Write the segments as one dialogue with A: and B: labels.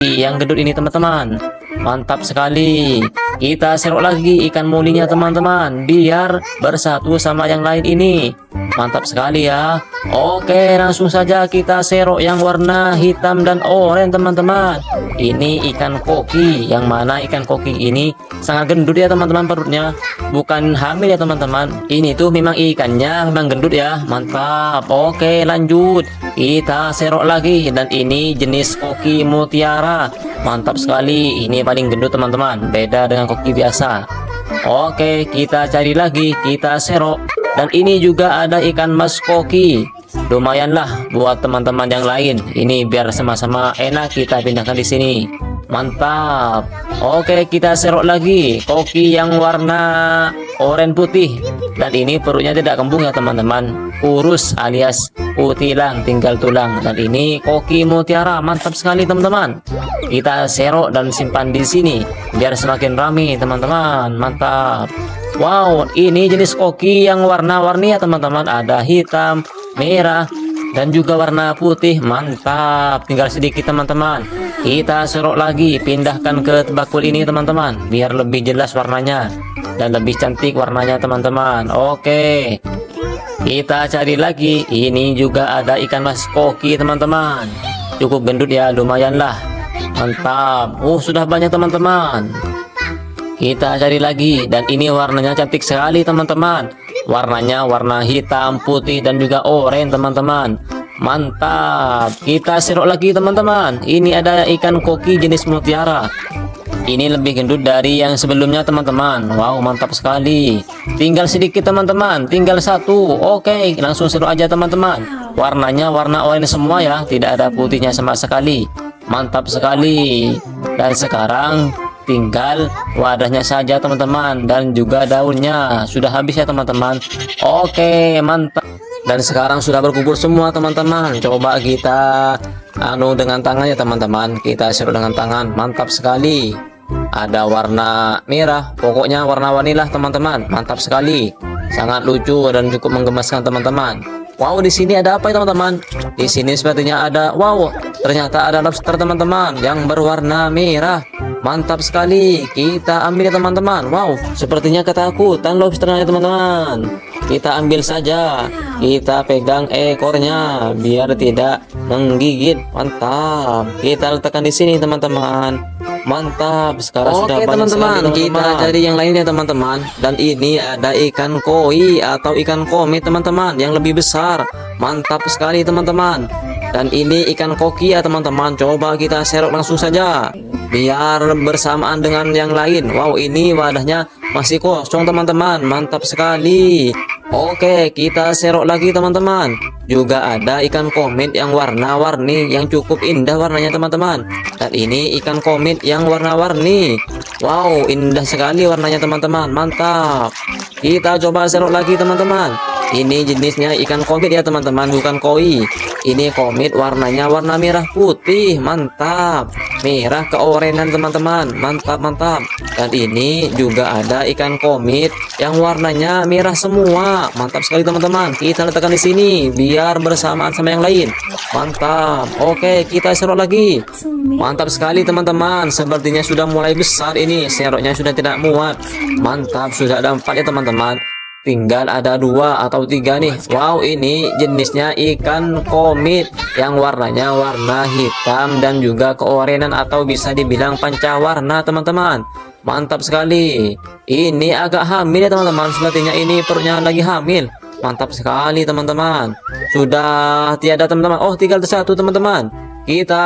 A: yang gendut ini teman-teman. Mantap sekali. Kita serok lagi ikan mulinya teman-teman, biar bersatu sama yang lain ini. Mantap sekali ya. Oke, langsung saja kita serok yang warna hitam dan oranye teman-teman. Ini ikan koki, yang mana ikan koki ini sangat gendut ya teman-teman perutnya. Bukan hamil ya teman-teman. Ini tuh memang ikannya memang gendut ya. Mantap. Oke, lanjut. Kita serok lagi, dan ini jenis koki mutiara. Mantap sekali. Ini paling gendut teman-teman, beda dengan koki biasa. Oke, kita cari lagi, kita serok. Dan ini juga ada ikan mas koki. Lumayanlah buat teman-teman yang lain. Ini biar sama-sama enak kita pindahkan di sini. Mantap. Oke, kita serok lagi koki yang warna oranye putih. Dan ini perutnya tidak kembung ya teman-teman, kurus alias utilang, tinggal tulang. Dan ini koki mutiara. Mantap sekali teman-teman. Kita serok dan simpan di sini biar semakin ramai teman-teman. Mantap. Wow, ini jenis koki yang warna-warni ya teman-teman. Ada hitam, merah, dan juga warna putih. Mantap. Tinggal sedikit teman-teman. Kita serok lagi, pindahkan ke bakul ini teman-teman, biar lebih jelas warnanya dan lebih cantik warnanya teman-teman. Oke, kita cari lagi. Ini juga ada ikan mas koki teman-teman. Cukup gendut ya, lumayan lah. Mantap. Sudah banyak teman-teman. Kita cari lagi, dan ini warnanya cantik sekali teman-teman. Warnanya warna hitam, putih, dan juga oranye teman-teman. Mantap. Kita serok lagi teman-teman. Ini ada ikan koki jenis mutiara. Ini lebih gendut dari yang sebelumnya teman-teman. Wow, mantap sekali. Tinggal sedikit teman-teman, tinggal satu. Oke, langsung serok aja teman-teman. Warnanya warna oranye semua ya, tidak ada putihnya sama sekali. Mantap sekali. Dan sekarang tinggal wadahnya saja teman-teman, dan juga daunnya sudah habis ya teman-teman. Oke, mantap. Dan sekarang sudah berkumpul semua teman-teman. Coba kita dengan tangannya teman-teman, kita serok dengan tangan. Mantap sekali. Ada warna merah, pokoknya warna-warni lah teman-teman. Mantap sekali, sangat lucu dan cukup menggemaskan teman-teman. Wow, di sini ada apa ya teman-teman? Di sini sepertinya ada, wow, ternyata ada lobster teman-teman yang berwarna merah. Mantap sekali. Kita ambil ya teman-teman. Wow, sepertinya ketakutan lobsternya teman-teman. Kita ambil saja. Kita pegang ekornya biar tidak menggigit. Mantap. Kita letakkan di sini teman-teman. Mantap. Sekarang sudah banyak teman-teman. Kita cari yang lainnya teman-teman. Dan ini ada ikan koi atau ikan komit teman-teman yang lebih besar. Mantap sekali teman-teman. Dan ini ikan koki ya teman-teman. Coba kita serok langsung saja biar bersamaan dengan yang lain. Wow, ini wadahnya masih kosong teman-teman. Mantap sekali. Oke, kita serok lagi teman-teman. Juga ada ikan komit yang warna-warni yang cukup indah warnanya teman-teman. Dan ini ikan komit yang warna-warni. Wow, indah sekali warnanya teman-teman. Mantap. Kita coba serok lagi teman-teman. Ini jenisnya ikan komit ya teman-teman, bukan koi. Ini komit, warnanya warna merah putih. Mantap. Merah keorenan teman-teman. Mantap, mantap. Dan ini juga ada ikan komit yang warnanya merah semua. Mantap sekali teman-teman. Kita letakkan di sini biar bersamaan sama yang lain. Mantap. Oke, kita serok lagi. Mantap sekali teman-teman. Sepertinya sudah mulai besar ini. Seroknya sudah tidak muat. Mantap, sudah ada 4 ya teman-teman. Tinggal ada 2 atau 3 nih. Wow, ini jenisnya ikan komit yang warnanya warna hitam dan juga keorenan atau bisa dibilang pancawarna teman-teman. Mantap sekali. Ini agak hamil ya teman-teman. Sepertinya ini perutnya lagi hamil. Mantap sekali teman-teman. Sudah tiada teman-teman. Oh, tinggal satu teman-teman. Kita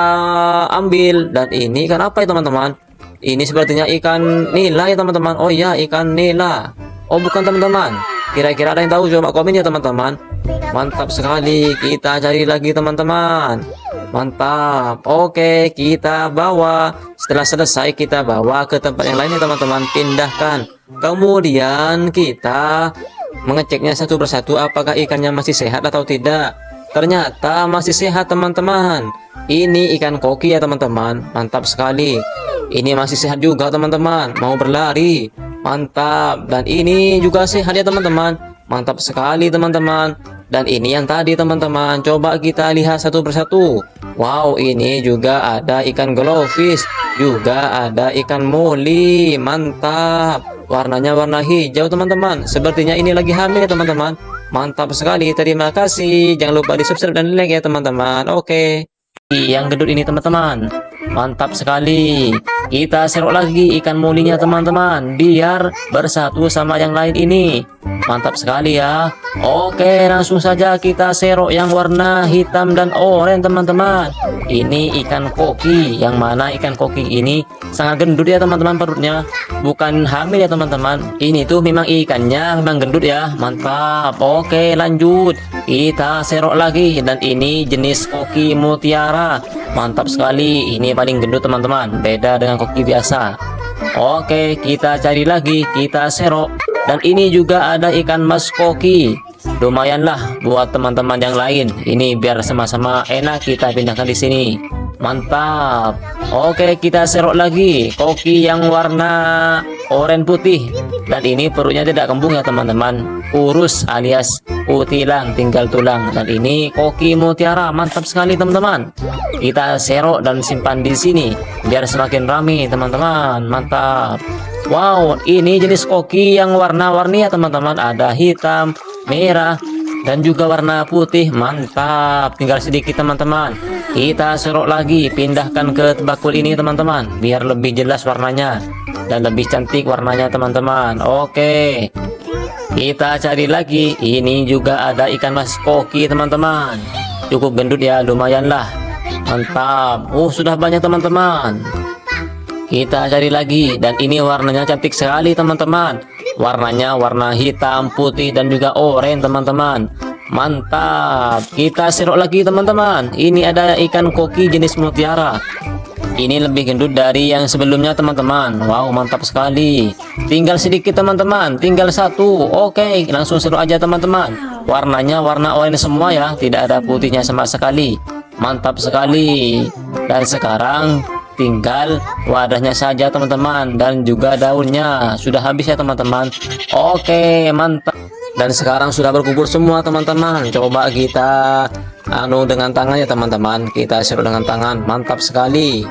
A: ambil. Dan ini ikan apa ya teman-teman? Ini sepertinya ikan nila ya teman-teman. Oh iya, ikan nila. Oh, bukan teman-teman. Kira-kira ada yang tahu? Coba komen ya teman-teman. Mantap sekali. Kita cari lagi teman-teman. Mantap. Oke, kita bawa. Setelah selesai kita bawa ke tempat yang lainnya teman-teman. Pindahkan. Kemudian kita mengeceknya satu persatu apakah ikannya masih sehat atau tidak. Ternyata masih sehat teman-teman. Ini ikan koki ya teman-teman. Mantap sekali. Ini masih sehat juga teman-teman. Mau berlari. Mantap. Dan ini juga sehat ya teman-teman. Mantap sekali teman-teman. Dan ini yang tadi teman-teman, coba kita lihat satu persatu. Wow, ini juga ada ikan glowfish, juga ada ikan moli. Mantap. Warnanya warna hijau teman-teman. Sepertinya ini lagi hamil ya teman-teman. Mantap sekali. Terima kasih. Jangan lupa di subscribe dan like ya teman-teman. Oke. Yang gendut ini teman-teman, mantap sekali. Kita serok lagi ikan molinya teman-teman, biar bersatu sama yang lain ini. Mantap sekali ya. Oke, langsung saja kita serok yang warna hitam dan oranye teman-teman. Ini ikan koki, yang mana ikan koki ini sangat gendut ya teman-teman perutnya. Bukan hamil ya teman-teman. Ini tuh memang ikannya memang gendut ya. Mantap. Oke, lanjut. Kita serok lagi, dan ini jenis koki mutiara. Mantap sekali. Ini paling gendut teman-teman, beda dengan koki biasa. Oke, kita cari lagi, kita serok. Dan ini juga ada ikan mas koki. Lumayanlah buat teman-teman yang lain. Ini biar sama-sama enak kita pindahkan di sini. Mantap. Oke, kita serok lagi koki yang warna oranye putih. Dan ini perutnya tidak kembung ya teman-teman, kurus alias utilang, tinggal tulang. Dan ini koki mutiara, mantap sekali teman-teman. Kita serok dan simpan di sini biar semakin ramai teman-teman. Mantap. Wow, ini jenis koki yang warna-warni ya teman-teman. Ada hitam, merah, dan juga warna putih. Mantap. Tinggal sedikit teman-teman. Kita serok lagi, pindahkan ke bakul ini teman-teman, biar lebih jelas warnanya dan lebih cantik warnanya teman-teman. Oke, kita cari lagi. Ini juga ada ikan mas koki teman-teman. Cukup gendut ya, lumayan lah. Mantap. Sudah banyak teman-teman. Kita cari lagi, dan ini warnanya cantik sekali teman-teman. Warnanya warna hitam, putih, dan juga oranye teman-teman. Mantap. Kita serok lagi teman-teman. Ini ada ikan koki jenis mutiara. Ini lebih gendut dari yang sebelumnya teman-teman. Wow, mantap sekali. Tinggal sedikit teman-teman, tinggal satu. Oke, langsung serok aja teman-teman. Warnanya warna oranye semua ya, tidak ada putihnya sama sekali. Mantap sekali. Dan sekarang tinggal wadahnya saja teman-teman, dan juga daunnya sudah habis ya teman-teman. Oke, mantap. Dan sekarang sudah berkumpul semua teman-teman. Coba kita dengan tangannya teman-teman, kita serok dengan tangan. Mantap sekali.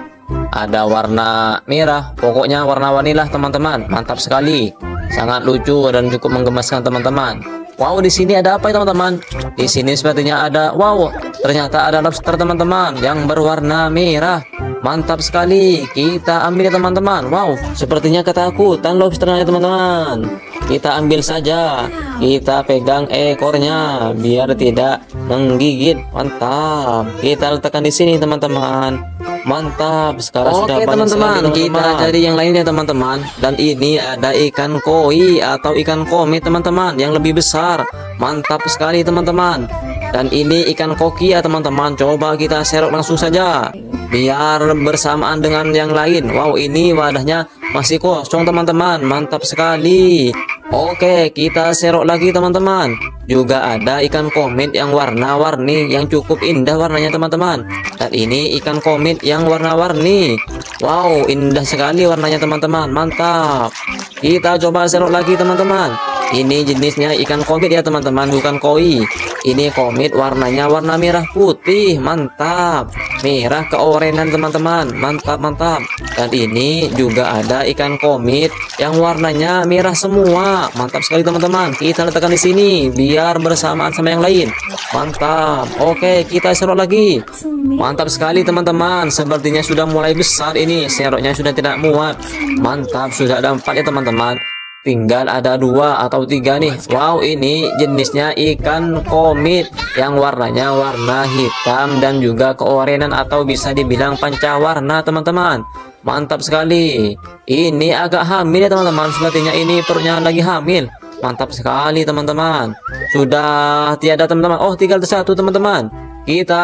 A: Ada warna merah, pokoknya warna-warni lah teman-teman. Mantap sekali, sangat lucu dan cukup menggemaskan teman-teman. Wow, di sini ada apa ya teman-teman? Di sini sepertinya ada, wow, ternyata ada lobster teman-teman yang berwarna merah. Mantap sekali. Kita ambil ya teman-teman. Wow, sepertinya ketakutan lobsternya teman-teman. Kita ambil saja. Kita pegang ekornya biar tidak menggigit. Mantap. Kita letakkan di sini teman-teman. Mantap. Sekarang sudah banyak teman-teman. Kita cari yang lainnya teman-teman. Dan ini ada ikan koi atau ikan komet teman-teman yang lebih besar. Mantap sekali teman-teman. Dan ini ikan koki ya teman-teman. Coba kita serok langsung saja biar bersamaan dengan yang lain. Wow, ini wadahnya masih kosong teman-teman. Mantap sekali. Oke, kita serok lagi teman-teman. Juga ada ikan komet yang warna-warni yang cukup indah warnanya teman-teman. Dan ini ikan komet yang warna-warni. Wow, indah sekali warnanya teman-teman. Mantap. Kita coba serok lagi teman-teman. Ini jenisnya ikan komet ya teman-teman, bukan koi. Ini komet, warnanya warna merah putih. Mantap. Merah keorenan teman-teman. Mantap, mantap. Dan ini juga ada ikan komet yang warnanya merah semua. Mantap sekali teman-teman. Kita letakkan di sini biar bersamaan sama yang lain. Mantap. Oke, kita serok lagi. Mantap sekali teman-teman. Sepertinya sudah mulai besar ini. Seroknya sudah tidak muat. Mantap, sudah ada 4 ya teman-teman. Tinggal ada 2 atau 3 nih. Wow, ini jenisnya ikan komit yang warnanya warna hitam dan juga keorenan atau bisa dibilang pancawarna teman-teman. Mantap sekali. Ini agak hamil ya teman-teman. Sepertinya ini perutnya lagi hamil. Mantap sekali teman-teman. Sudah tiada teman-teman. Oh, tinggal satu teman-teman. Kita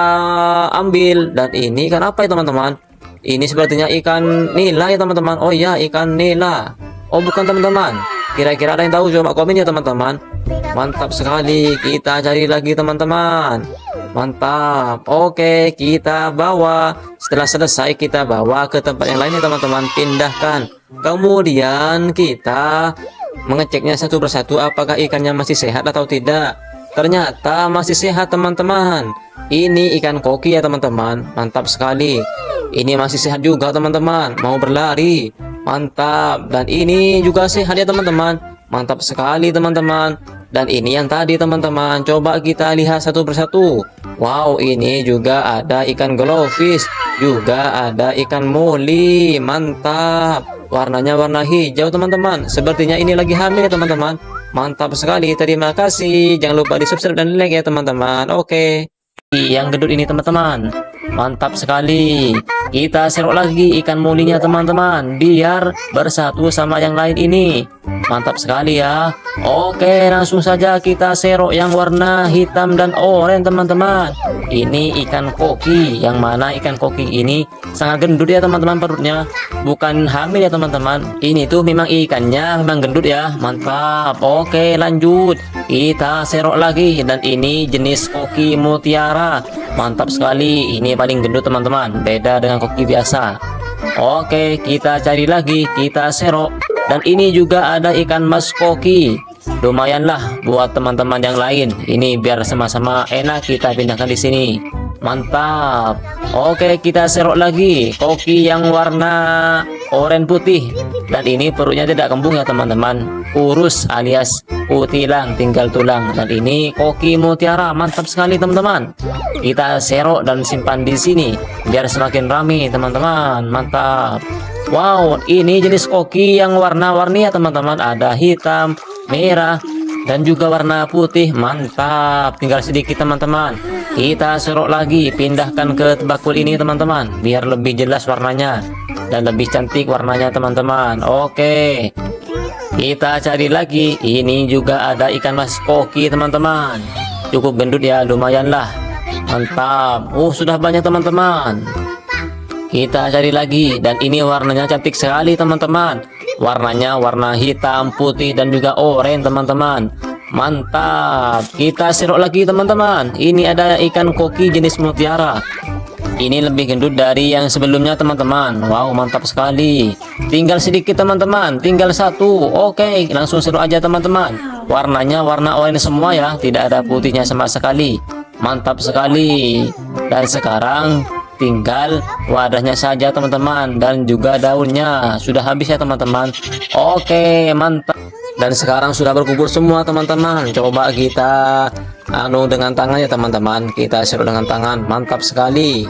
A: ambil. Dan ini ikan apa ya teman-teman? Ini sepertinya ikan nila ya teman-teman. Oh iya, ikan nila. Oh bukan teman-teman. Kira-kira ada yang tahu? Coba komen ya teman-teman. Mantap sekali. Kita cari lagi teman-teman. Mantap. Oke, kita bawa. Setelah selesai kita bawa ke tempat yang lainnya teman-teman. Pindahkan. Kemudian kita mengeceknya satu persatu apakah ikannya masih sehat atau tidak. ternyata masih sehat teman-teman. Ini ikan koki ya teman-teman, mantap sekali. Ini masih sehat juga teman-teman, mau berlari, mantap. Dan ini juga sehat ya teman-teman, mantap sekali teman-teman. Dan ini yang tadi teman-teman, coba kita lihat satu persatu. Wow, ini juga ada ikan glowfish, juga ada ikan moli, mantap. Warnanya warna hijau teman-teman, sepertinya ini lagi hamil ya teman-teman. Mantap sekali, terima kasih. Jangan lupa di subscribe dan like ya teman-teman. Oke. Yang gendut ini teman-teman, mantap sekali. Kita serok lagi ikan molinya teman-teman, biar bersatu sama yang lain ini. Mantap sekali ya. Oke, langsung saja kita serok yang warna hitam dan oranye teman-teman. Ini ikan koki, yang mana ikan koki ini sangat gendut ya teman-teman perutnya. Bukan hamil ya teman-teman. Ini tuh memang ikannya memang gendut ya. Mantap. Oke, lanjut. Kita serok lagi, dan ini jenis koki mutiara. Mantap sekali. Ini paling gendut teman-teman, beda dengan koki biasa. Oke, kita cari lagi, kita serok. Dan ini juga ada ikan mas koki. Lumayanlah buat teman-teman yang lain. Ini biar sama-sama enak kita pindahkan di sini. Mantap. Oke, kita serok lagi koki yang warna oranye putih. Dan ini perutnya tidak kembung ya teman-teman, kurus alias utilang, tinggal tulang. Dan ini koki mutiara, mantap sekali teman-teman. Kita serok dan simpan di sini biar semakin ramai teman-teman. Mantap. Wow, ini jenis koki yang warna-warni ya teman-teman, ada hitam, merah, dan juga warna putih. Mantap. Tinggal sedikit teman-teman, kita serok lagi, pindahkan ke bakul ini teman-teman, biar lebih jelas warnanya dan lebih cantik warnanya teman-teman. Oke, kita cari lagi. Ini juga ada ikan mas koki teman-teman, cukup gendut ya, lumayan lah. Mantap. Sudah banyak teman-teman. Kita cari lagi, dan ini warnanya cantik sekali teman-teman. Warnanya warna hitam, putih, dan juga oranye teman-teman. Mantap. Kita serok lagi teman-teman. Ini ada ikan koki jenis mutiara. Ini lebih gendut dari yang sebelumnya teman-teman. Wow, mantap sekali. Tinggal sedikit teman-teman, tinggal satu. Oke, langsung serok aja teman-teman. Warnanya warna oranye semua ya, tidak ada putihnya sama sekali. Mantap sekali. Dan sekarang tinggal wadahnya saja teman-teman, dan juga daunnya sudah habis ya teman-teman. Oke, mantap. Dan sekarang sudah berkumpul semua teman-teman. Coba kita dengan tangan ya teman-teman, kita serut dengan tangan. Mantap sekali.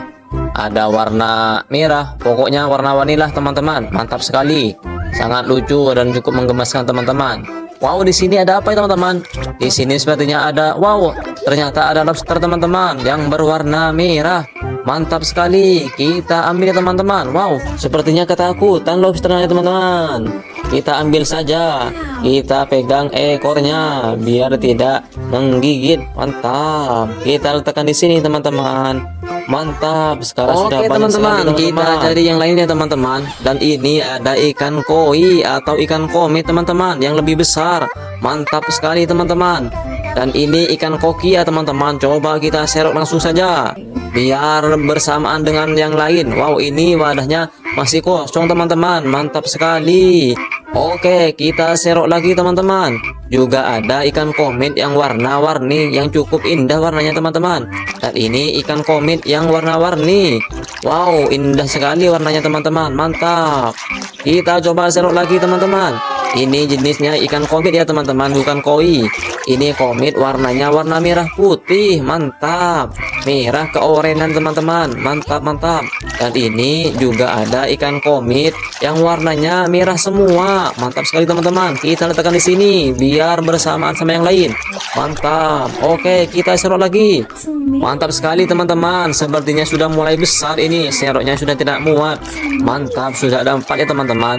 A: Ada warna merah, pokoknya warna-warni lah teman-teman. Mantap sekali, sangat lucu dan cukup menggemaskan teman-teman. Wow, di sini ada apa ya teman-teman? Di sini sepertinya ada, wow, ternyata ada lobster teman-teman yang berwarna merah. Mantap sekali, kita ambil ya teman-teman. Wow, sepertinya ketakutan lobsternya teman-teman. Kita ambil saja, kita pegang ekornya biar tidak menggigit. Mantap, kita letakkan di sini teman-teman. Mantap. Sekarang sudah banyak teman-teman, kita cari yang lainnya teman-teman. Dan ini ada ikan koi atau ikan komit teman-teman, yang lebih besar. Mantap sekali teman-teman. Dan ini ikan koki ya teman-teman. Coba kita serok langsung saja biar bersamaan dengan yang lain. Wow, ini wadahnya masih kosong teman-teman. Mantap sekali. Oke, kita serok lagi teman-teman. Juga ada ikan komit yang warna-warni, yang cukup indah warnanya teman-teman. Dan ini ikan komit yang warna-warni. Wow, indah sekali warnanya teman-teman. Mantap. Kita coba serok lagi teman-teman. Ini jenisnya ikan komit ya teman-teman, bukan koi. Ini komit, warnanya warna merah putih. Mantap. Merah keorenan teman-teman. Mantap, mantap. Dan ini juga ada ikan komit yang warnanya merah semua. Mantap sekali teman-teman. Kita letakkan di sini biar bersamaan sama yang lain. Mantap. Oke, kita serok lagi. Mantap sekali teman-teman. Sepertinya sudah mulai besar ini. Seroknya sudah tidak muat. Mantap, sudah ada 4 ya teman-teman.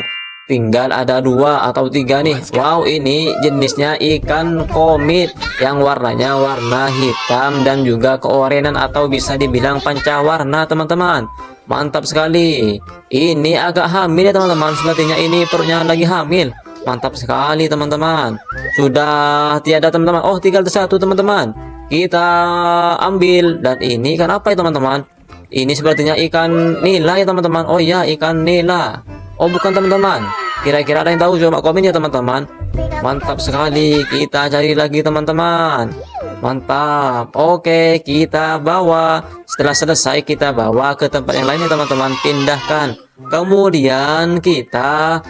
A: Tinggal ada 2 atau 3 nih. Wow, ini jenisnya ikan komit yang warnanya warna hitam dan juga keorenan atau bisa dibilang pancawarna teman-teman. Mantap sekali. Ini agak hamil ya teman-teman. Sepertinya ini perutnya lagi hamil. Mantap sekali teman-teman. Sudah tiada teman-teman. Oh, tinggal satu teman-teman. Kita ambil. Dan ini ikan apa ya teman-teman? Ini sepertinya ikan nila ya teman-teman. Oh iya, ikan nila. Oh, bukan teman-teman. Kira-kira ada yang tahu? Coba komen ya teman-teman. Mantap sekali. Kita cari lagi teman-teman. Mantap. Oke, kita bawa. Setelah selesai kita bawa ke tempat yang lainnya teman-teman, pindahkan. Kemudian kita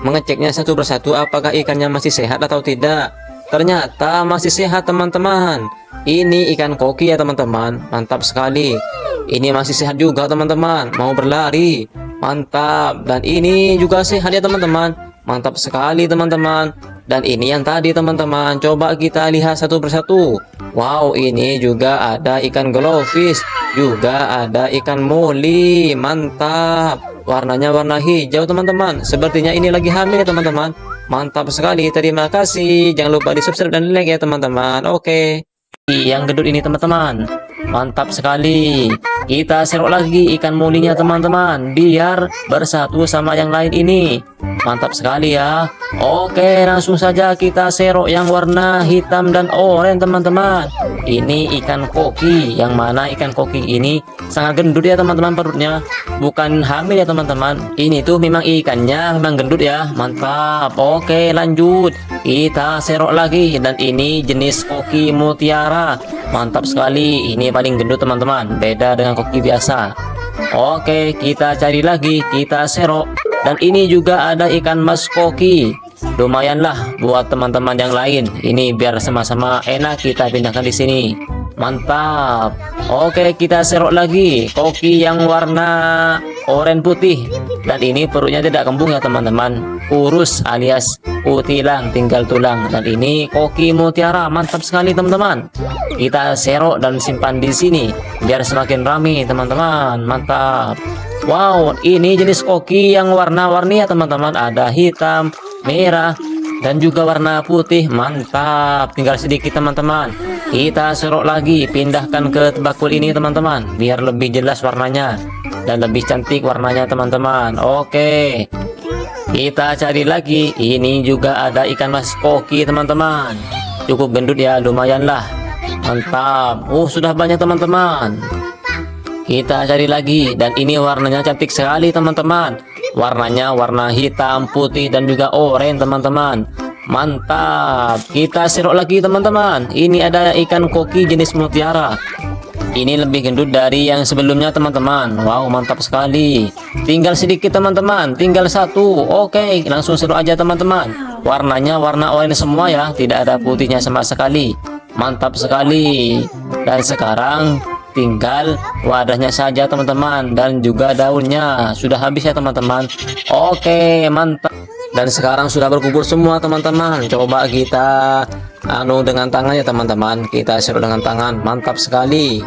A: mengeceknya satu persatu apakah ikannya masih sehat atau tidak. Ternyata masih sehat teman-teman. Ini ikan koki ya teman-teman. Mantap sekali. Ini masih sehat juga teman-teman. Mau berlari. Mantap. Dan ini juga sehat ya teman-teman. Mantap sekali teman-teman. Dan ini yang tadi teman-teman. Coba kita lihat satu persatu. Wow, ini juga ada ikan glowfish. Juga ada ikan moli. Mantap. Warnanya warna hijau teman-teman. Sepertinya ini lagi hamil ya teman-teman. Mantap sekali. Terima kasih. Jangan lupa di subscribe dan like ya teman-teman. Oke. Yang gendut ini teman-teman. Mantap sekali. Kita serok lagi ikan molinya teman-teman, biar bersatu sama yang lain ini. Mantap sekali ya. Oke, langsung saja kita serok yang warna hitam dan oranye teman-teman. Ini ikan koki. Yang mana ikan koki ini sangat gendut ya teman-teman perutnya. Bukan hamil ya teman-teman. Ini tuh memang ikannya memang gendut ya. Mantap. Oke, lanjut. Kita serok lagi. Dan ini jenis koki mutiara. Mantap sekali. Ini paling gendut teman-teman. Beda dengan koki biasa. Oke, kita cari lagi. Kita serok. Dan ini juga ada ikan mas koki. Lumayanlah buat teman-teman yang lain. Ini biar sama-sama enak kita pindahkan di sini. Mantap. Oke, kita serok lagi koki yang warna oranye putih. Dan ini perutnya tidak kembung ya teman-teman. Kurus alias utilang, tinggal tulang. Dan ini koki mutiara. Mantap sekali teman-teman. Kita serok dan simpan di sini biar semakin ramai teman-teman. Mantap. Wow, ini jenis koki yang warna-warni ya teman-teman. Ada hitam, merah, dan juga warna putih. Mantap. Tinggal sedikit teman-teman. Kita serok lagi, pindahkan ke bakul ini teman-teman, biar lebih jelas warnanya dan lebih cantik warnanya teman-teman. Oke, kita cari lagi. Ini juga ada ikan mas koki teman-teman. Cukup gendut ya, lumayan lah. Mantap. Sudah banyak teman-teman. Kita cari lagi. Dan ini warnanya cantik sekali teman-teman. Warnanya warna hitam, putih, dan juga oranye teman-teman. Mantap. Kita serok lagi teman-teman. Ini ada ikan koki jenis mutiara. Ini lebih gendut dari yang sebelumnya teman-teman. Wow, mantap sekali. Tinggal sedikit teman-teman. Tinggal satu. Oke, langsung serok aja teman-teman. Warnanya warna oranye semua ya. Tidak ada putihnya sama sekali. Mantap sekali. Dan sekarang tinggal wadahnya saja teman-teman, dan juga daunnya sudah habis ya teman-teman. Oke, mantap. Dan sekarang sudah berkumpul semua teman-teman. Coba kita dengan tangannya teman-teman. Kita serut dengan tangan. Mantap sekali.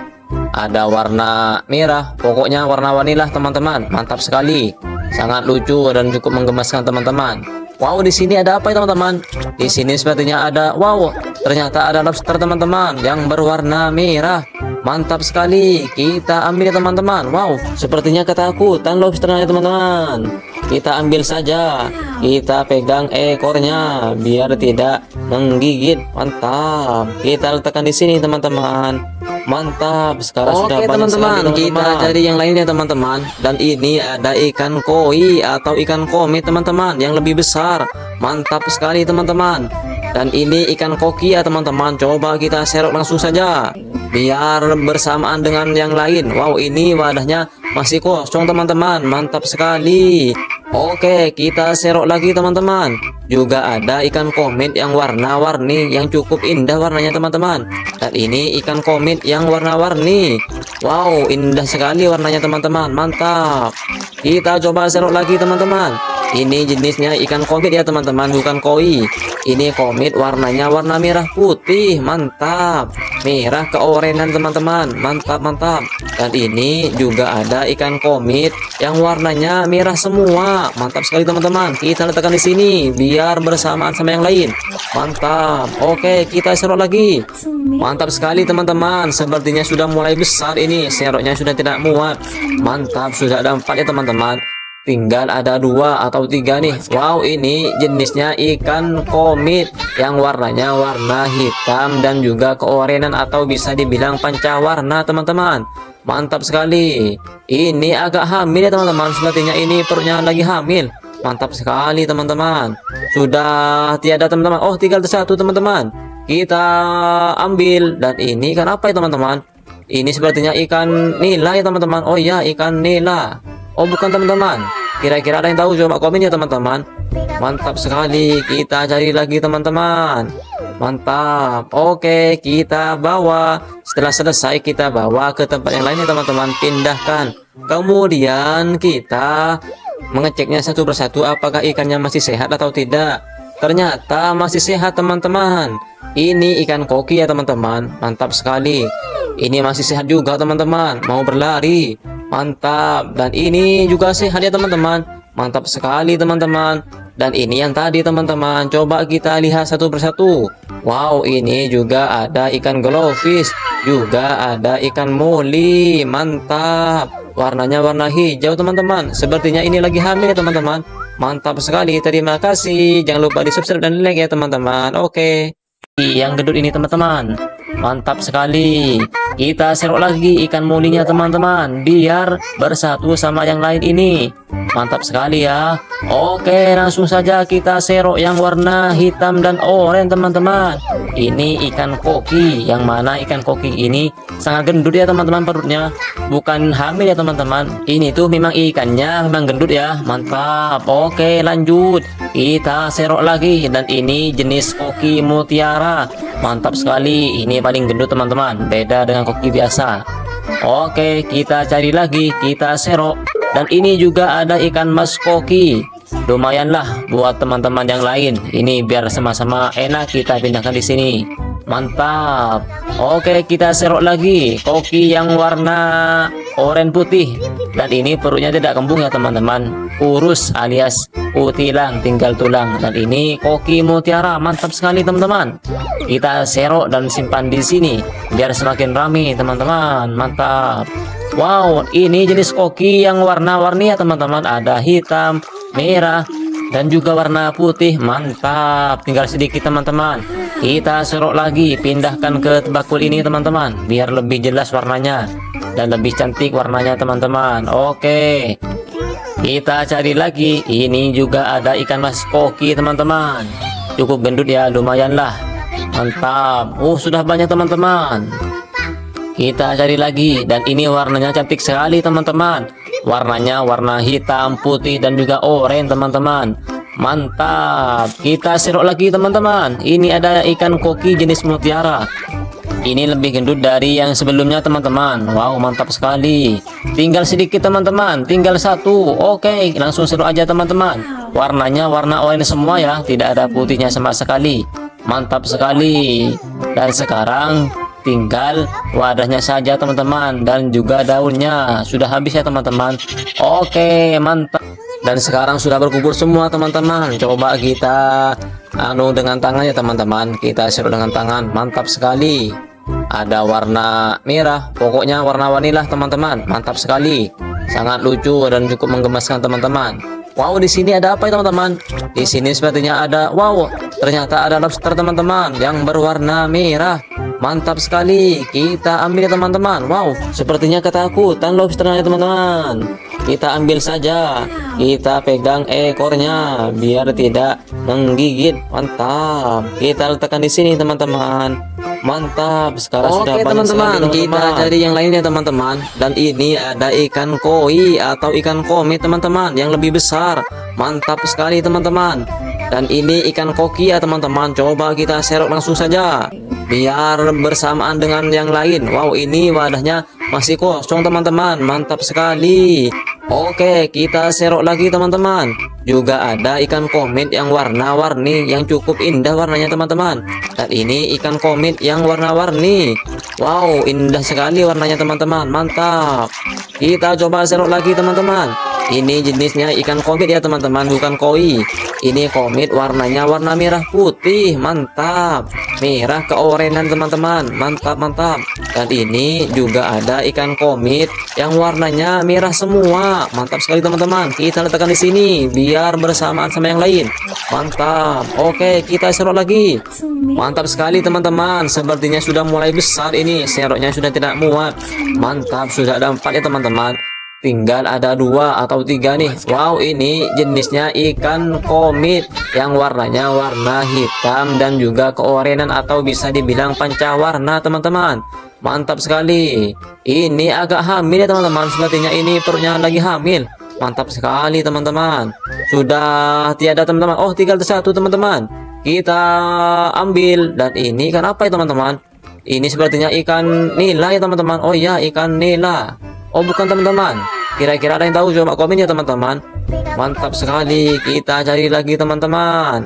A: Ada warna merah. Pokoknya warna-warni lah teman-teman. Mantap sekali. Sangat lucu dan cukup menggemaskan teman-teman. Wow, di sini ada apa ya teman-teman? Di sini sepertinya ada, wow, ternyata ada lobster teman-teman yang berwarna merah. Mantap sekali. Kita ambil ya teman-teman. Wow, sepertinya ketakutan lobsternya teman-teman. Kita ambil saja. Kita pegang ekornya biar tidak menggigit. Mantap. Kita letakkan di sini teman-teman. Mantap. Sekarang sudah banyak teman-teman. Kita cari yang lainnya teman-teman. Dan ini ada ikan koi atau ikan komit teman-teman yang lebih besar. Mantap sekali teman-teman. Dan ini ikan koki ya teman-teman. Coba kita serok langsung saja biar bersamaan dengan yang lain. Wow, ini wadahnya masih kosong teman-teman. Mantap sekali. Oke, kita serok lagi teman-teman. Juga ada ikan komit yang warna-warni yang cukup indah warnanya teman-teman. Dan ini ikan komit yang warna-warni. Wow, indah sekali warnanya teman-teman. Mantap. Kita coba serok lagi teman-teman. Ini jenisnya ikan komit ya teman-teman, bukan koi. Ini komit warnanya warna merah putih. Mantap. Merah keorenan teman-teman. Mantap, mantap. Dan ini juga ada ikan komit yang warnanya merah semua. Mantap sekali teman-teman. Kita letakkan di sini biar bersamaan sama yang lain. Mantap. Oke, kita serok lagi. Mantap sekali teman-teman. Sepertinya sudah mulai besar ini. Seroknya sudah tidak muat. Mantap, sudah ada 4 ya teman-teman. Tinggal ada 2 atau 3 nih. Wow, ini jenisnya ikan komit yang warnanya warna hitam dan juga keorenan atau bisa dibilang pancawarna teman-teman. Mantap sekali. Ini agak hamil ya teman-teman. Sepertinya ini perutnya lagi hamil. Mantap sekali teman-teman. Sudah tiada teman-teman. Oh, tinggal 1 teman-teman. kita ambil. Dan ini ikan apa ya teman-teman? Ini sepertinya ikan nila ya teman-teman. Oh iya, ikan nila. Oh bukan teman-teman. Kira-kira ada yang tahu? Coba komen ya teman-teman. Mantap sekali. Kita cari lagi teman-teman. Mantap. Oke, kita bawa. Setelah selesai kita bawa ke tempat yang lain ya teman-teman. Pindahkan. Kemudian kita mengeceknya satu persatu apakah ikannya masih sehat atau tidak. Ternyata masih sehat teman-teman. Ini ikan koki ya teman-teman. Mantap sekali. Ini masih sehat juga teman-teman. Mau berlari. Mantap. Dan ini juga sehat ya teman-teman. Mantap sekali teman-teman. Dan ini yang tadi teman-teman. Coba kita lihat satu persatu. Wow, ini juga ada ikan glowfish. Juga ada ikan moli. Mantap. Warnanya warna hijau teman-teman. Sepertinya ini lagi hamil ya teman-teman. Mantap sekali. Terima kasih. Jangan lupa di subscribe dan like ya teman-teman. Oke. Yang gendut ini teman-teman. Mantap sekali. Kita serok lagi ikan molinya teman-teman, biar bersatu sama yang lain ini. Mantap sekali ya. Oke, langsung saja kita serok yang warna hitam dan oranye teman-teman. Ini ikan koki. Yang mana ikan koki ini sangat gendut ya teman-teman perutnya. Bukan hamil ya teman-teman. Ini tuh memang ikannya memang gendut ya. Mantap. Oke, lanjut. Kita serok lagi. Dan ini jenis koki mutiara. Mantap sekali. Ini paling gendut teman-teman. Beda dengan koki biasa. Oke, kita cari lagi. Kita serok. Dan ini juga ada ikan mas koki. Lumayanlah buat teman-teman yang lain. Ini biar sama-sama enak kita pindahkan di sini. Mantap. Oke, kita serok lagi koki yang warna oranye putih. Dan ini perutnya tidak kembung ya teman-teman. Kurus alias utilang, tinggal tulang. Dan ini koki mutiara. Mantap sekali teman-teman. Kita serok dan simpan di sini biar semakin ramai teman-teman. Mantap. Wow, ini jenis koki yang warna-warni ya teman-teman. Ada hitam, merah, dan juga warna putih. Mantap. Tinggal sedikit teman-teman. Kita serok lagi, pindahkan ke bakul ini teman-teman, biar lebih jelas warnanya dan lebih cantik warnanya teman-teman. Oke, kita cari lagi. Ini juga ada ikan mas koki teman-teman. Cukup gendut ya, lumayan lah. Mantap. Sudah banyak teman-teman. Kita cari lagi. Dan ini warnanya cantik sekali teman-teman. Warnanya warna hitam, putih, dan juga oranye teman-teman. Mantap. Kita serok lagi teman-teman. Ini ada ikan koki jenis mutiara. Ini lebih gendut dari yang sebelumnya teman-teman. Wow, mantap sekali. Tinggal sedikit teman-teman. Tinggal satu. Oke, langsung serok aja teman-teman. Warnanya warna oranye semua ya. Tidak ada putihnya sama sekali. Mantap sekali. Dan sekarang tinggal wadahnya saja teman-teman, dan juga daunnya. Sudah habis ya teman-teman. Oke, mantap. Dan sekarang sudah berkumpul semua teman-teman. Coba kita dengan tangan ya teman-teman. Kita serok dengan tangan. Mantap sekali. Ada warna merah. Pokoknya warna-warni lah teman-teman. Mantap sekali. Sangat lucu dan cukup menggemaskan teman-teman. Wow, di sini ada apa ya teman-teman? Di sini sepertinya ada, wow, ternyata ada lobster teman-teman yang berwarna merah. Mantap sekali. Kita ambil ya teman-teman. Wow, sepertinya ketakutan lobsternya teman-teman. Kita ambil saja. Kita pegang ekornya biar tidak menggigit. Mantap. Kita letakkan di sini teman-teman. Mantap. Sekarang sudah banyak teman-teman. Kita cari yang lainnya teman-teman. Dan ini ada ikan koi atau ikan komet teman-teman yang lebih besar. Mantap sekali teman-teman. Dan ini ikan koki ya teman-teman. Coba kita serok langsung saja biar bersamaan dengan yang lain. Wow, ini wadahnya masih kosong teman-teman. Mantap sekali. Oke, kita serok lagi teman-teman. Juga ada ikan komet yang warna-warni yang cukup indah warnanya teman-teman. Dan ini ikan komet yang warna-warni. Wow, indah sekali warnanya teman-teman. Mantap. Kita coba serok lagi teman-teman. Ini jenisnya ikan komet ya teman-teman, bukan koi. Ini komet warnanya warna merah putih. Mantap. Merah ke oranye teman-teman. Mantap, mantap. Dan ini juga ada ikan komet yang warnanya merah semua. Mantap sekali teman-teman. Kita letakkan di sini biar bersamaan sama yang lain. Mantap. Oke, kita serok lagi. Mantap sekali teman-teman. Sepertinya sudah mulai besar ini. Seroknya sudah tidak muat. Mantap, sudah ada 4 ya teman-teman. tinggal ada 2 atau 3 nih. Wow, ini jenisnya ikan komit yang warnanya warna hitam dan juga keorenan atau bisa dibilang pancawarna teman-teman. Mantap sekali. Ini agak hamil ya teman-teman, sepertinya ini perutnya lagi hamil. Mantap sekali teman-teman. Sudah tiada teman-teman. Oh, tinggal satu teman-teman. Kita ambil, dan ini ikan apa ya teman-teman? Ini sepertinya ikan nila ya teman-teman. Oh iya, ikan nila. Oh bukan teman-teman. Kira-kira ada yang tahu? Coba komen ya teman-teman. Mantap sekali. Kita cari lagi teman-teman.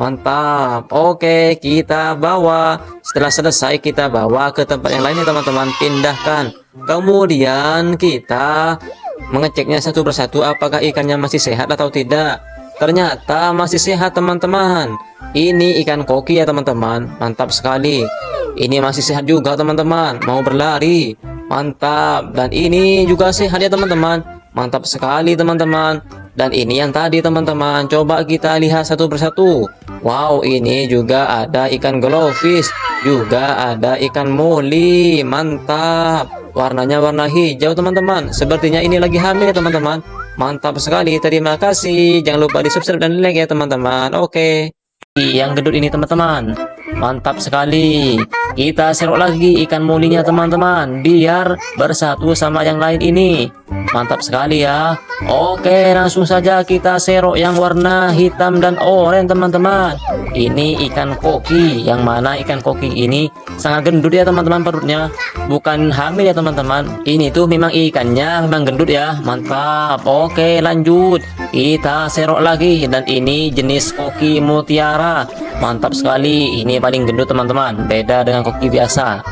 A: Mantap. Oke, kita bawa. Setelah selesai kita bawa ke tempat yang lain ya teman-teman. Pindahkan. Kemudian kita mengeceknya satu persatu apakah ikannya masih sehat atau tidak. Ternyata masih sehat teman-teman. Ini ikan koki ya teman-teman. Mantap sekali. Ini masih sehat juga teman-teman. Mau berlari. Mantap. Dan ini juga sehat ya teman-teman. Mantap sekali teman-teman. Dan ini yang tadi teman-teman. Coba kita lihat satu persatu. Wow, ini juga ada ikan glowfish. Juga ada ikan moli. Mantap. Warnanya warna hijau teman-teman. Sepertinya ini lagi hamil ya teman-teman. Mantap sekali. Terima kasih. Jangan lupa di subscribe dan like ya teman-teman. Oke. Yang gendut ini teman-teman. Mantap sekali. Kita serok lagi ikan molinya teman-teman, biar bersatu sama yang lain ini. Mantap sekali ya. Oke, langsung saja kita serok yang warna hitam dan oranye teman-teman. Ini ikan koki, yang mana ikan koki ini sangat gendut ya teman-teman perutnya. Bukan hamil ya teman-teman. Ini tuh memang ikannya memang gendut ya. Mantap. Oke, lanjut. Kita serok lagi, dan ini jenis koki mutiara. Mantap sekali. Ini paling gendut teman-teman, beda dengan koki biasa.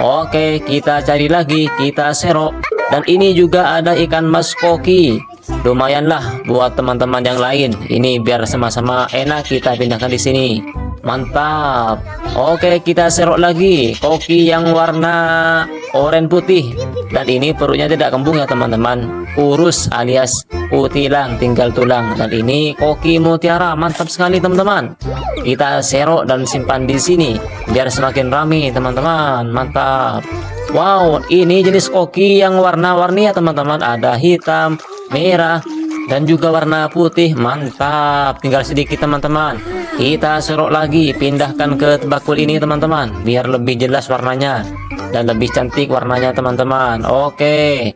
A: Oke, kita cari lagi, kita serok. Dan ini juga ada ikan mas koki. Lumayanlah buat teman-teman yang lain. Ini biar sama-sama enak kita pindahkan di sini. Mantap. Oke, kita serok lagi koki yang warna oranye putih. Dan ini perutnya tidak kembung ya teman-teman. Urus alias utilang, tinggal tulang. Dan ini koki mutiara. Mantap sekali teman-teman. Kita serok dan simpan di sini biar semakin ramai teman-teman. Mantap. Wow, ini jenis koki yang warna-warni ya teman-teman. Ada hitam, merah, dan juga warna putih. Mantap. Tinggal sedikit teman-teman. Kita serok lagi, pindahkan ke bakul ini teman-teman, biar lebih jelas warnanya dan lebih cantik warnanya teman-teman. Oke,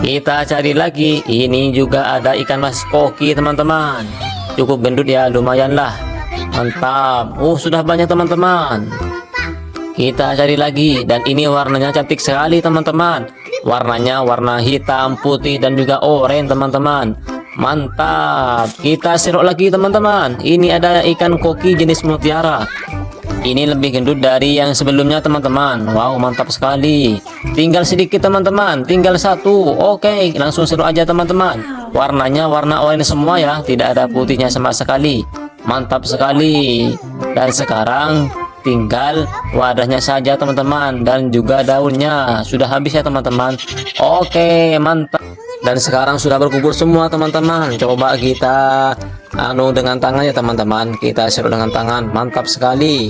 A: kita cari lagi. Ini juga ada ikan mas koki teman-teman. Cukup gendut ya, lumayan lah. Mantap. Sudah banyak teman-teman. Kita cari lagi, dan ini warnanya cantik sekali teman-teman. Warnanya warna hitam, putih, dan juga oranye teman-teman. Mantap. Kita serok lagi teman-teman. Ini ada ikan koki jenis mutiara. Ini lebih gendut dari yang sebelumnya teman-teman. Wow, mantap sekali. Tinggal sedikit teman-teman, tinggal satu. Oke, langsung serok aja teman-teman. Warnanya warna oranye semua ya, tidak ada putihnya sama sekali. Mantap sekali. Dan sekarang tinggal wadahnya saja teman-teman, dan juga daunnya. Sudah habis ya teman-teman. Oke, mantap. Dan sekarang sudah berkumpul semua teman-teman. Coba kita dengan tangan ya teman-teman. Kita serut dengan tangan. Mantap sekali.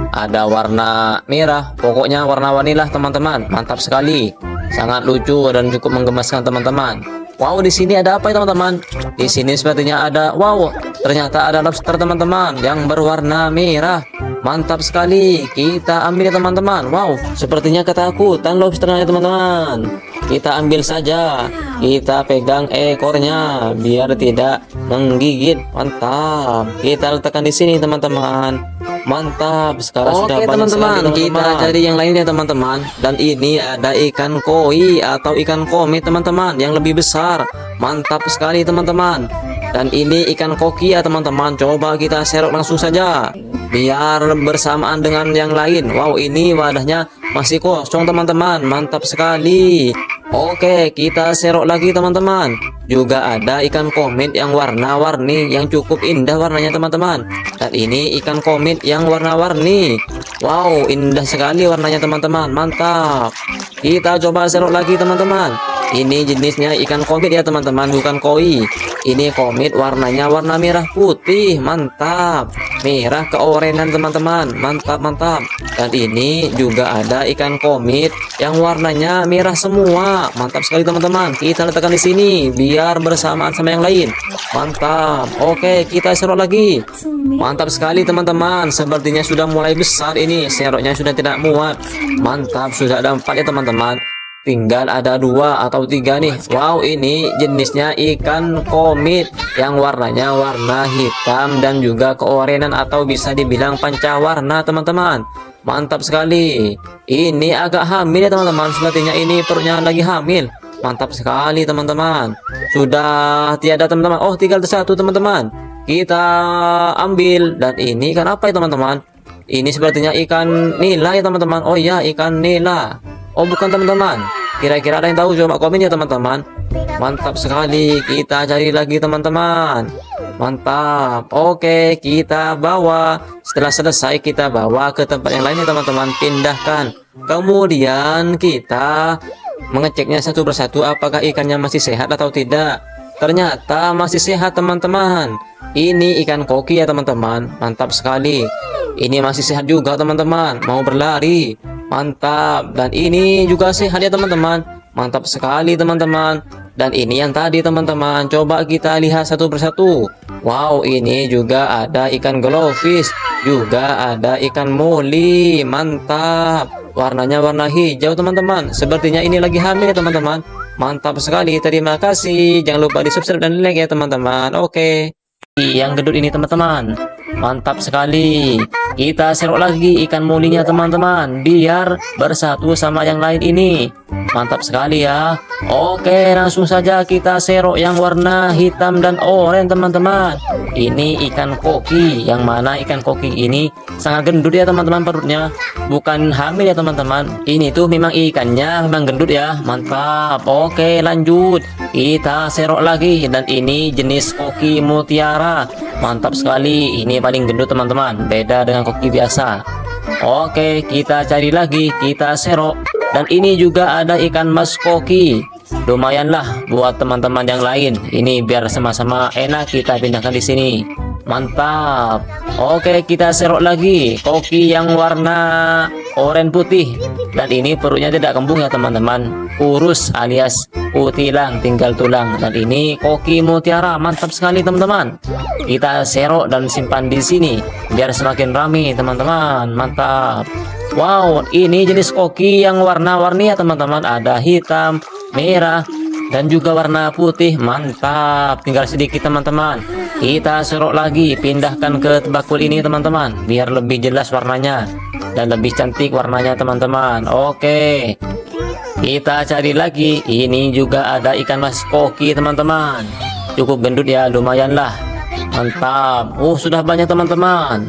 A: Ada warna merah, pokoknya warna-warni lah teman-teman. Mantap sekali. Sangat lucu dan cukup menggemaskan teman-teman. Wow, di sini ada apa ya teman-teman? Di sini sepertinya ada, wow, ternyata ada lobster teman-teman yang berwarna merah. Mantap sekali. Kita ambil ya teman-teman. Wow, sepertinya ketakutan lobsternya teman-teman. Kita ambil saja. Kita pegang ekornya biar tidak menggigit. Mantap. Kita letakkan di sini teman-teman. Mantap. Sekarang sudah banyak teman-teman. Kita cari yang lainnya teman-teman. Dan ini ada ikan koi atau ikan komit teman-teman yang lebih besar. Mantap sekali teman-teman. Dan ini ikan koki ya teman-teman. Coba kita serok langsung saja biar bersamaan dengan yang lain. Wow, ini wadahnya masih kosong teman-teman. Mantap sekali. Oke, kita serok lagi teman-teman. Juga ada ikan komit yang warna-warni yang cukup indah warnanya teman-teman. Dan ini ikan komit yang warna-warni. Wow, indah sekali warnanya teman-teman. Mantap. Kita coba serok lagi teman-teman. Ini jenisnya ikan komit ya teman-teman, bukan koi. Ini komit, warnanya warna merah putih, mantap. Merah keorenan teman-teman, mantap mantap. Dan ini juga ada ikan komit yang warnanya merah semua, mantap sekali teman-teman. Kita letakkan di sini biar bersamaan sama yang lain. Mantap. Oke, kita serok lagi. Mantap sekali teman-teman. Sepertinya sudah mulai besar ini. Seroknya sudah tidak muat. Mantap, sudah ada 4 ya teman-teman. Tinggal ada 2 atau 3 nih. Wow, ini jenisnya ikan komit yang warnanya warna hitam dan juga keorenan atau bisa dibilang pancawarna teman-teman. Mantap sekali. Ini agak hamil ya teman-teman. Sepertinya ini perutnya lagi hamil. Mantap sekali teman-teman. Sudah tiada teman-teman. Oh, tinggal satu teman-teman. Kita ambil. Dan ini ikan apa ya teman-teman? Ini sepertinya ikan nila ya teman-teman. Oh iya, ikan nila. Oh bukan teman-teman. Kira-kira ada yang tahu? Coba komen ya teman-teman. Mantap sekali. Kita cari lagi teman-teman. Mantap. Oke, kita bawa. Setelah selesai kita bawa ke tempat yang lainnya teman-teman. Pindahkan. Kemudian kita mengeceknya satu persatu apakah ikannya masih sehat atau tidak. Ternyata masih sehat teman-teman. Ini ikan koki ya teman-teman. Mantap sekali. Ini masih sehat juga teman-teman. Mau berlari. Mantap. Dan ini juga sehat ya teman-teman. Mantap sekali teman-teman. Dan ini yang tadi teman-teman. Coba kita lihat satu persatu. Wow, ini juga ada ikan glowfish. Juga ada ikan moli. Mantap. Warnanya warna hijau teman-teman. Sepertinya ini lagi hamil ya teman-teman. Mantap sekali. Terima kasih. Jangan lupa di subscribe dan like ya teman-teman. Oke. Yang gendut ini teman-teman, mantap sekali. Kita serok lagi ikan molinya teman-teman biar bersatu sama yang lain ini. Mantap sekali ya. Oke, langsung saja kita serok yang warna hitam dan oranye teman-teman. Ini ikan koki, yang mana ikan koki ini sangat gendut ya teman-teman perutnya. Bukan hamil ya teman-teman. Ini tuh memang ikannya memang gendut ya. Mantap. Oke, lanjut. Kita serok lagi dan ini jenis koki mutiara. Mantap sekali. Ini paling gendut teman-teman. Beda dengan koki biasa. Oke, kita cari lagi. Kita serok. Dan ini juga ada ikan mas koki. Lumayanlah buat teman-teman yang lain. Ini biar sama-sama enak kita pindahkan di sini. Mantap. Oke, kita serok lagi koki yang warna oranye putih. Dan ini perutnya tidak kembung ya teman-teman. Kurus alias utilang, tinggal tulang. Dan ini koki mutiara. Mantap sekali teman-teman. Kita serok dan simpan di sini biar semakin ramai teman-teman. Mantap. Wow, ini jenis koki yang warna-warni ya teman-teman. Ada hitam, merah, dan juga warna putih. Mantap. Tinggal sedikit teman-teman. Kita serok lagi, pindahkan ke bakul ini teman-teman biar lebih jelas warnanya dan lebih cantik warnanya teman-teman. Oke, kita cari lagi. Ini juga ada ikan mas koki teman-teman. Cukup gendut ya, lumayan lah. Mantap. Sudah banyak teman-teman.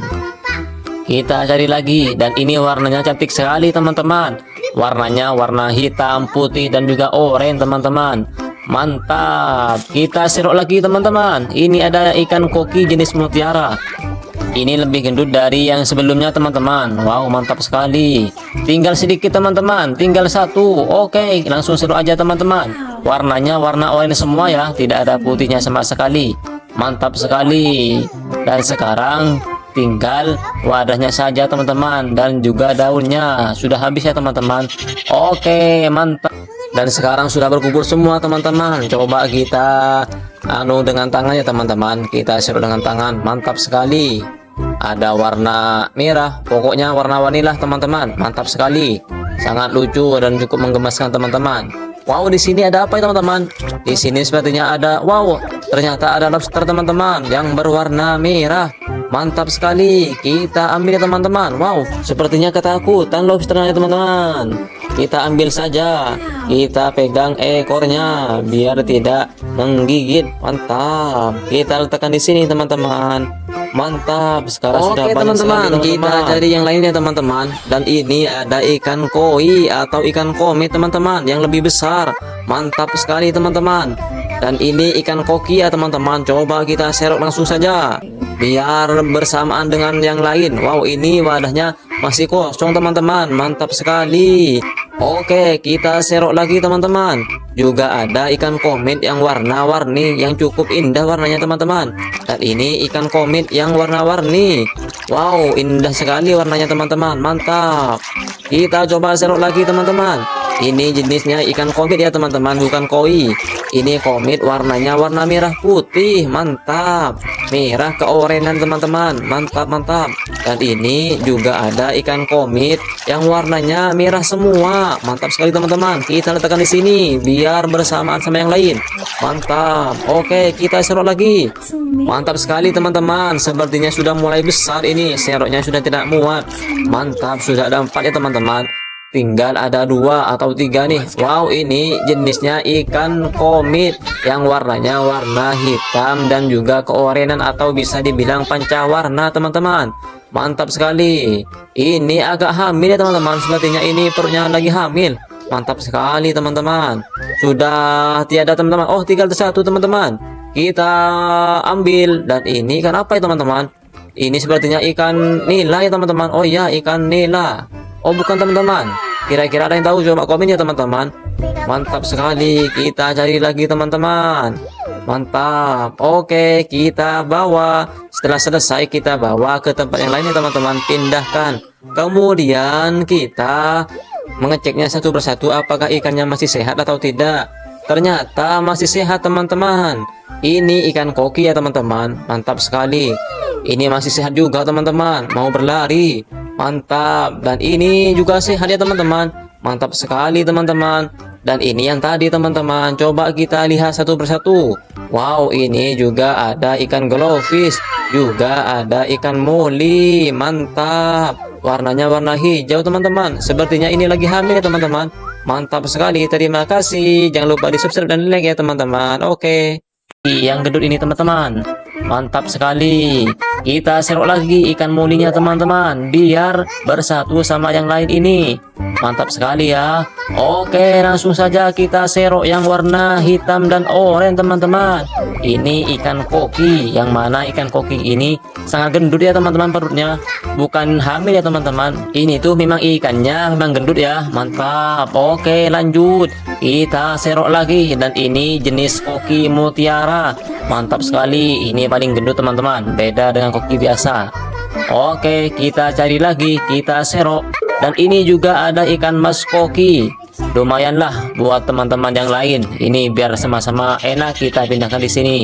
A: Kita cari lagi dan ini warnanya cantik sekali teman-teman. Warnanya warna hitam, putih, dan juga oranye teman-teman. Mantap. Kita serok lagi teman-teman. Ini ada ikan koki jenis mutiara. Ini lebih gendut dari yang sebelumnya teman-teman. Wow, mantap sekali. Tinggal sedikit teman-teman. Tinggal satu. Oke, langsung serok aja teman-teman. Warnanya warna oranye semua ya. Tidak ada putihnya sama sekali. Mantap sekali. Dan sekarang tinggal wadahnya saja teman-teman dan juga daunnya. Sudah habis ya teman-teman. Oke, mantap. Dan sekarang sudah berkumpul semua teman-teman. Coba kita dengan tangannya teman-teman. Kita serut dengan tangan. Mantap sekali. Ada warna merah. Pokoknya warna-warni lah teman-teman. Mantap sekali. Sangat lucu dan cukup menggemaskan teman-teman. Wow, di sini ada apa ya teman-teman? Di sini sepertinya ada, wow, ternyata ada lobster teman-teman yang berwarna merah. Mantap sekali. Kita ambil ya teman-teman. Wow, sepertinya ketakutan lobsternya teman-teman. Kita ambil saja. Kita pegang ekornya biar tidak menggigit. Mantap. Kita letakkan di sini teman-teman. Mantap. Sekarang sudah banyak teman-teman. Kita cari yang lainnya teman-teman. Dan ini ada ikan koi atau ikan komit teman-teman yang lebih besar. Mantap sekali teman-teman. Dan ini ikan koki ya teman-teman. Coba kita serok langsung saja biar bersamaan dengan yang lain. Wow, ini wadahnya masih kosong teman-teman. Mantap sekali. Oke, kita serok lagi teman-teman. Juga ada ikan komit yang warna-warni, yang cukup indah warnanya teman-teman. Dan ini ikan komit yang warna-warni. Wow, indah sekali warnanya teman-teman. Mantap. Kita coba serok lagi teman-teman. Ini jenisnya ikan komit ya teman-teman, bukan koi. Ini komit warnanya warna merah putih. Mantap. Merah keorenan teman-teman. Mantap, mantap. Dan ini juga ada ikan komit yang warnanya merah semua. Mantap sekali teman-teman. Kita letakkan di sini biar bersamaan sama yang lain. Mantap. Oke, kita serok lagi. Mantap sekali teman-teman. Sepertinya sudah mulai besar ini. Seroknya sudah tidak muat. Mantap, sudah ada 4 ya teman-teman. Tinggal ada 2 atau 3 nih. Wow, ini jenisnya ikan komit yang warnanya warna hitam dan juga keorenan atau bisa dibilang pancawarna teman-teman. Mantap sekali. Ini agak hamil ya teman-teman. Sepertinya ini perutnya lagi hamil. Mantap sekali teman-teman. Sudah tiada teman-teman. Oh, tinggal 1 teman-teman. Kita ambil. Dan ini ikan apa ya teman-teman? Ini sepertinya ikan nila ya teman-teman. Oh iya, ikan nila. Oh bukan teman-teman. Kira-kira ada yang tahu? Coba komen ya teman-teman. Mantap sekali. Kita cari lagi teman-teman. Mantap. Oke, kita bawa. Setelah selesai kita bawa ke tempat yang lain ya teman-teman. Pindahkan. Kemudian kita mengeceknya satu persatu apakah ikannya masih sehat atau tidak. Ternyata masih sehat teman-teman. Ini ikan koki ya teman-teman. Mantap sekali. Ini masih sehat juga teman-teman. Mau berlari. Mantap. Dan ini juga sehat ya teman-teman. Mantap sekali teman-teman. Dan ini yang tadi teman-teman. Coba kita lihat satu persatu. Wow, ini juga ada ikan glowfish. Juga ada ikan moli. Mantap. Warnanya warna hijau teman-teman. Sepertinya ini lagi hamil ya teman-teman. Mantap sekali. Terima kasih. Jangan lupa di subscribe dan like ya teman-teman. Oke. Yang gendut ini teman-teman. Mantap sekali. Kita serok lagi ikan molinya teman-teman biar bersatu sama yang lain ini. Mantap sekali ya. Oke, langsung saja kita serok yang warna hitam dan oranye teman-teman. Ini ikan koki. Yang mana ikan koki ini sangat gendut ya teman-teman perutnya. Bukan hamil ya teman-teman. Ini tuh memang ikannya memang gendut ya. Mantap. Oke, lanjut. Kita serok lagi. Dan ini jenis koki mutiara. Mantap sekali. Ini paling gendut teman-teman. Beda dengan koki biasa. Oke, kita cari lagi. Kita serok. Dan ini juga ada ikan mas koki. Lumayanlah buat teman-teman yang lain. Ini biar sama-sama enak kita pindahkan di sini.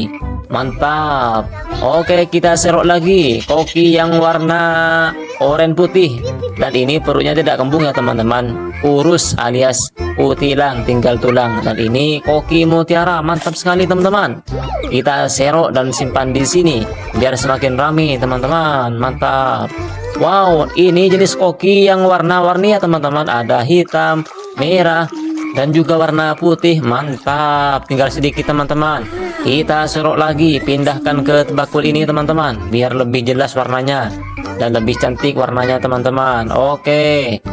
A: Mantap. Oke, kita serok lagi koki yang warna oranye putih. Dan ini perutnya tidak kembung ya teman-teman. Kurus alias utilang, tinggal tulang. Dan ini koki mutiara. Mantap sekali teman-teman. Kita serok dan simpan di sini biar semakin ramai teman-teman. Mantap. Wow, ini jenis koki yang warna-warni ya teman-teman. Ada hitam, merah, dan juga warna putih. Mantap. Tinggal sedikit teman-teman. Kita serok lagi. Pindahkan ke bakul ini teman-teman biar lebih jelas warnanya dan lebih cantik warnanya teman-teman. Oke,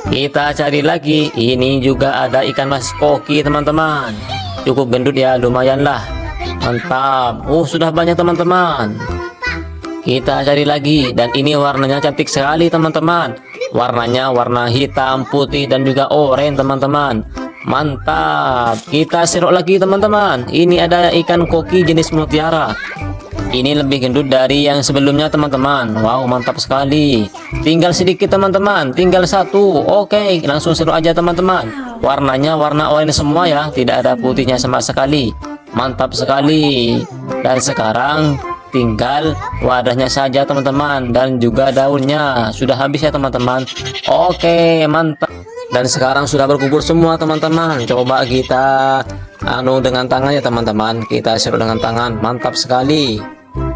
A: kita cari lagi. Ini juga ada ikan mas koki teman-teman. Cukup gendut ya, lumayan lah. Mantap. Sudah banyak teman-teman. Kita cari lagi. Dan ini warnanya cantik sekali teman-teman. Warnanya warna hitam, putih, dan juga oranye teman-teman. Mantap. Kita serok lagi teman-teman. Ini ada ikan koki jenis mutiara. Ini lebih gendut dari yang sebelumnya teman-teman. Wow, mantap sekali. Tinggal sedikit teman-teman. Tinggal 1. Oke, langsung serok aja teman-teman. Warnanya warna oranye semua ya. Tidak ada putihnya sama sekali. Mantap sekali. Dan sekarang tinggal wadahnya saja teman-teman. Dan juga daunnya. Sudah habis ya teman-teman. Oke, mantap. Dan sekarang sudah berkumpul semua teman-teman. Coba kita dengan tangan ya teman-teman. Kita serok dengan tangan. Mantap sekali.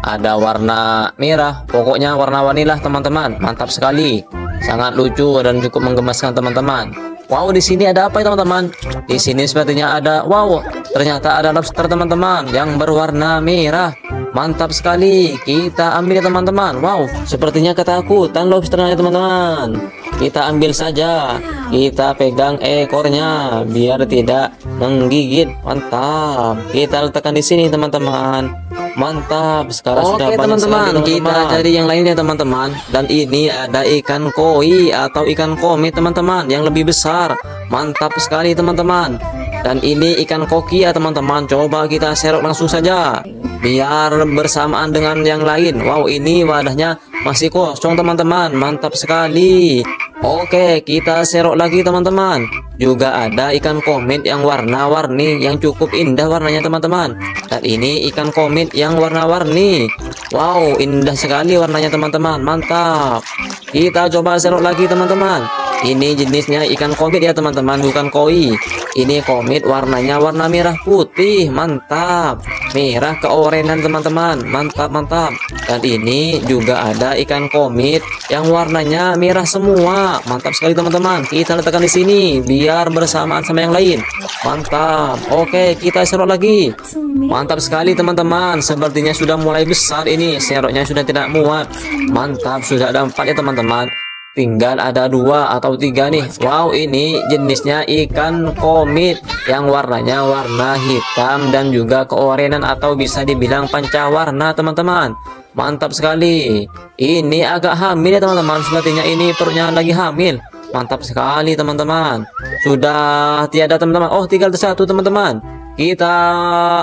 A: Ada warna merah. Pokoknya warna-warni lah teman-teman. Mantap sekali. Sangat lucu dan cukup menggemaskan teman-teman. Wow, di sini ada apa ya teman-teman? Di sini sepertinya ada, wow, ternyata ada lobster teman-teman yang berwarna merah. Mantap sekali. Kita ambil ya teman-teman. Wow, sepertinya ketakutan lobsternya teman-teman. Kita ambil saja. Kita pegang ekornya biar tidak menggigit. Mantap. Kita letakkan di sini teman-teman. Mantap. Sekarang sudah banyak sekali, teman-teman. Kita cari yang lainnya teman-teman. Dan ini ada ikan koi atau ikan komet teman-teman yang lebih besar. Mantap sekali teman-teman. Dan ini ikan koki ya teman-teman. Coba kita serok langsung saja biar bersamaan dengan yang lain. Wow, ini wadahnya masih kosong teman-teman. Mantap sekali. Oke, kita serok lagi teman-teman. Juga ada ikan komet yang warna-warni yang cukup indah warnanya teman-teman. Dan ini ikan komet yang warna-warni. Wow, indah sekali warnanya teman-teman. Mantap. Kita coba serok lagi teman-teman. Ini jenisnya ikan komet ya teman-teman, bukan koi. Ini komet warnanya warna merah putih. Mantap. Merah keorenan teman-teman. Mantap, mantap. Dan ini juga ada ikan komet yang warnanya merah semua. Mantap sekali teman-teman. Kita letakkan di sini biar bersamaan sama yang lain. Mantap. Oke, kita serok lagi. Mantap sekali teman-teman. Sepertinya sudah mulai besar ini. Seroknya sudah tidak muat. Mantap, sudah ada 4 ya teman-teman. Tinggal ada 2 atau 3 nih. Wow, ini jenisnya ikan komet yang warnanya warna hitam dan juga keorenan atau bisa dibilang pancawarna teman-teman. Mantap sekali. Ini agak hamil ya teman-teman. Sepertinya ini perutnya lagi hamil. Mantap sekali teman-teman. Sudah tiada teman-teman. Oh, tinggal satu teman-teman. Kita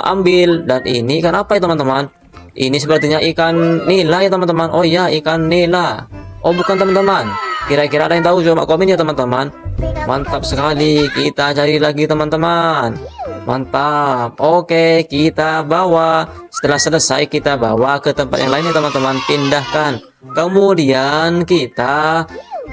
A: ambil. Dan ini ikan apa ya teman-teman? Ini sepertinya ikan nila ya teman-teman. Oh iya, ikan nila. Oh bukan teman-teman. Kira-kira ada yang tahu? Coba komen ya teman-teman. Mantap sekali. Kita cari lagi teman-teman. Mantap. Oke, kita bawa. Setelah selesai kita bawa ke tempat yang lainnya teman-teman. Pindahkan. Kemudian kita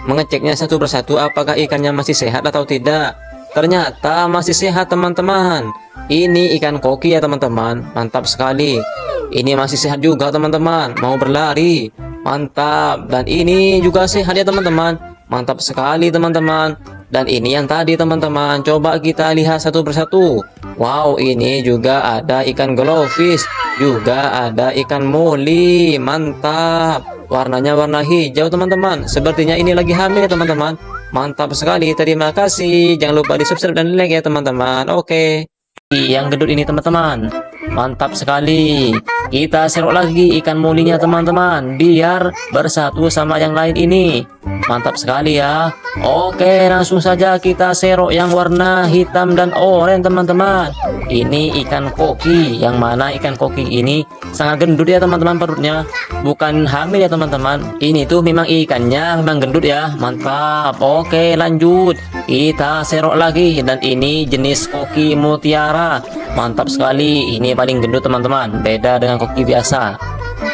A: mengeceknya satu persatu apakah ikannya masih sehat atau tidak. Ternyata masih sehat teman-teman. Ini ikan koki ya teman-teman. Mantap sekali. Ini masih sehat juga teman-teman. Mau berlari. Mantap. Dan ini juga sehat ya teman-teman. Mantap sekali teman-teman. Dan ini yang tadi teman-teman. Coba kita lihat satu persatu. Wow, ini juga ada ikan glowfish. Juga ada ikan moli. Mantap. Warnanya warna hijau teman-teman. Sepertinya ini lagi hamil ya teman-teman. Mantap sekali. Terima kasih. Jangan lupa di subscribe dan like ya teman-teman. Oke. Yang gendut ini teman-teman. Mantap sekali. Kita serok lagi ikan molinya teman-teman biar bersatu sama yang lain ini. Mantap sekali ya. Oke, langsung saja kita serok yang warna hitam dan oranye teman-teman. Ini ikan koki. Yang mana ikan koki ini sangat gendut ya teman-teman perutnya. Bukan hamil ya teman-teman. Ini tuh memang ikannya memang gendut ya. Mantap. Oke, lanjut. Kita serok lagi. Dan ini jenis koki mutiara. Mantap sekali. Ini paling gendut teman-teman. Beda dengan koki biasa.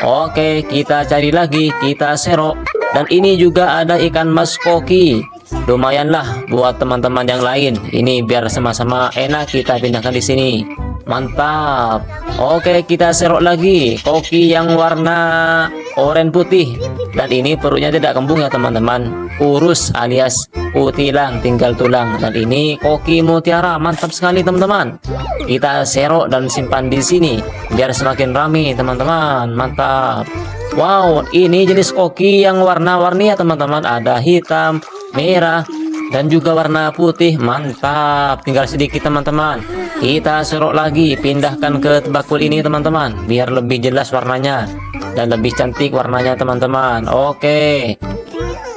A: Oke, kita cari lagi. Kita serok. Dan ini juga ada ikan mas koki. Lumayanlah buat teman-teman yang lain. Ini biar sama-sama enak kita pindahkan di sini. Mantap. Oke, kita serok lagi. Koki yang warna oranye putih. Dan ini perutnya tidak kembung ya teman-teman. Urus alias utilang, tinggal tulang. Dan ini koki mutiara. Mantap sekali teman-teman. Kita serok dan simpan di sini biar semakin ramai teman-teman. Mantap. Wow, ini jenis koki yang warna-warni ya teman-teman. Ada hitam, merah, dan juga warna putih. Mantap. Tinggal sedikit teman-teman. Kita serok lagi, pindahkan ke bakul ini teman-teman biar lebih jelas warnanya dan lebih cantik warnanya teman-teman. Oke,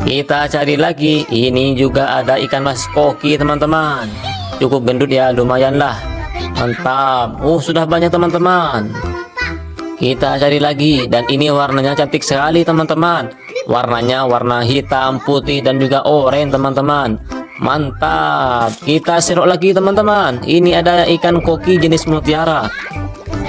A: kita cari lagi. Ini juga ada ikan mas koki teman-teman. Cukup gendut ya, lumayan lah. Mantap. Sudah banyak teman-teman. Kita cari lagi. Dan ini warnanya cantik sekali teman-teman. Warnanya warna hitam, putih, dan juga oranye teman-teman. Mantap. Kita serok lagi teman-teman. Ini ada ikan koki jenis mutiara.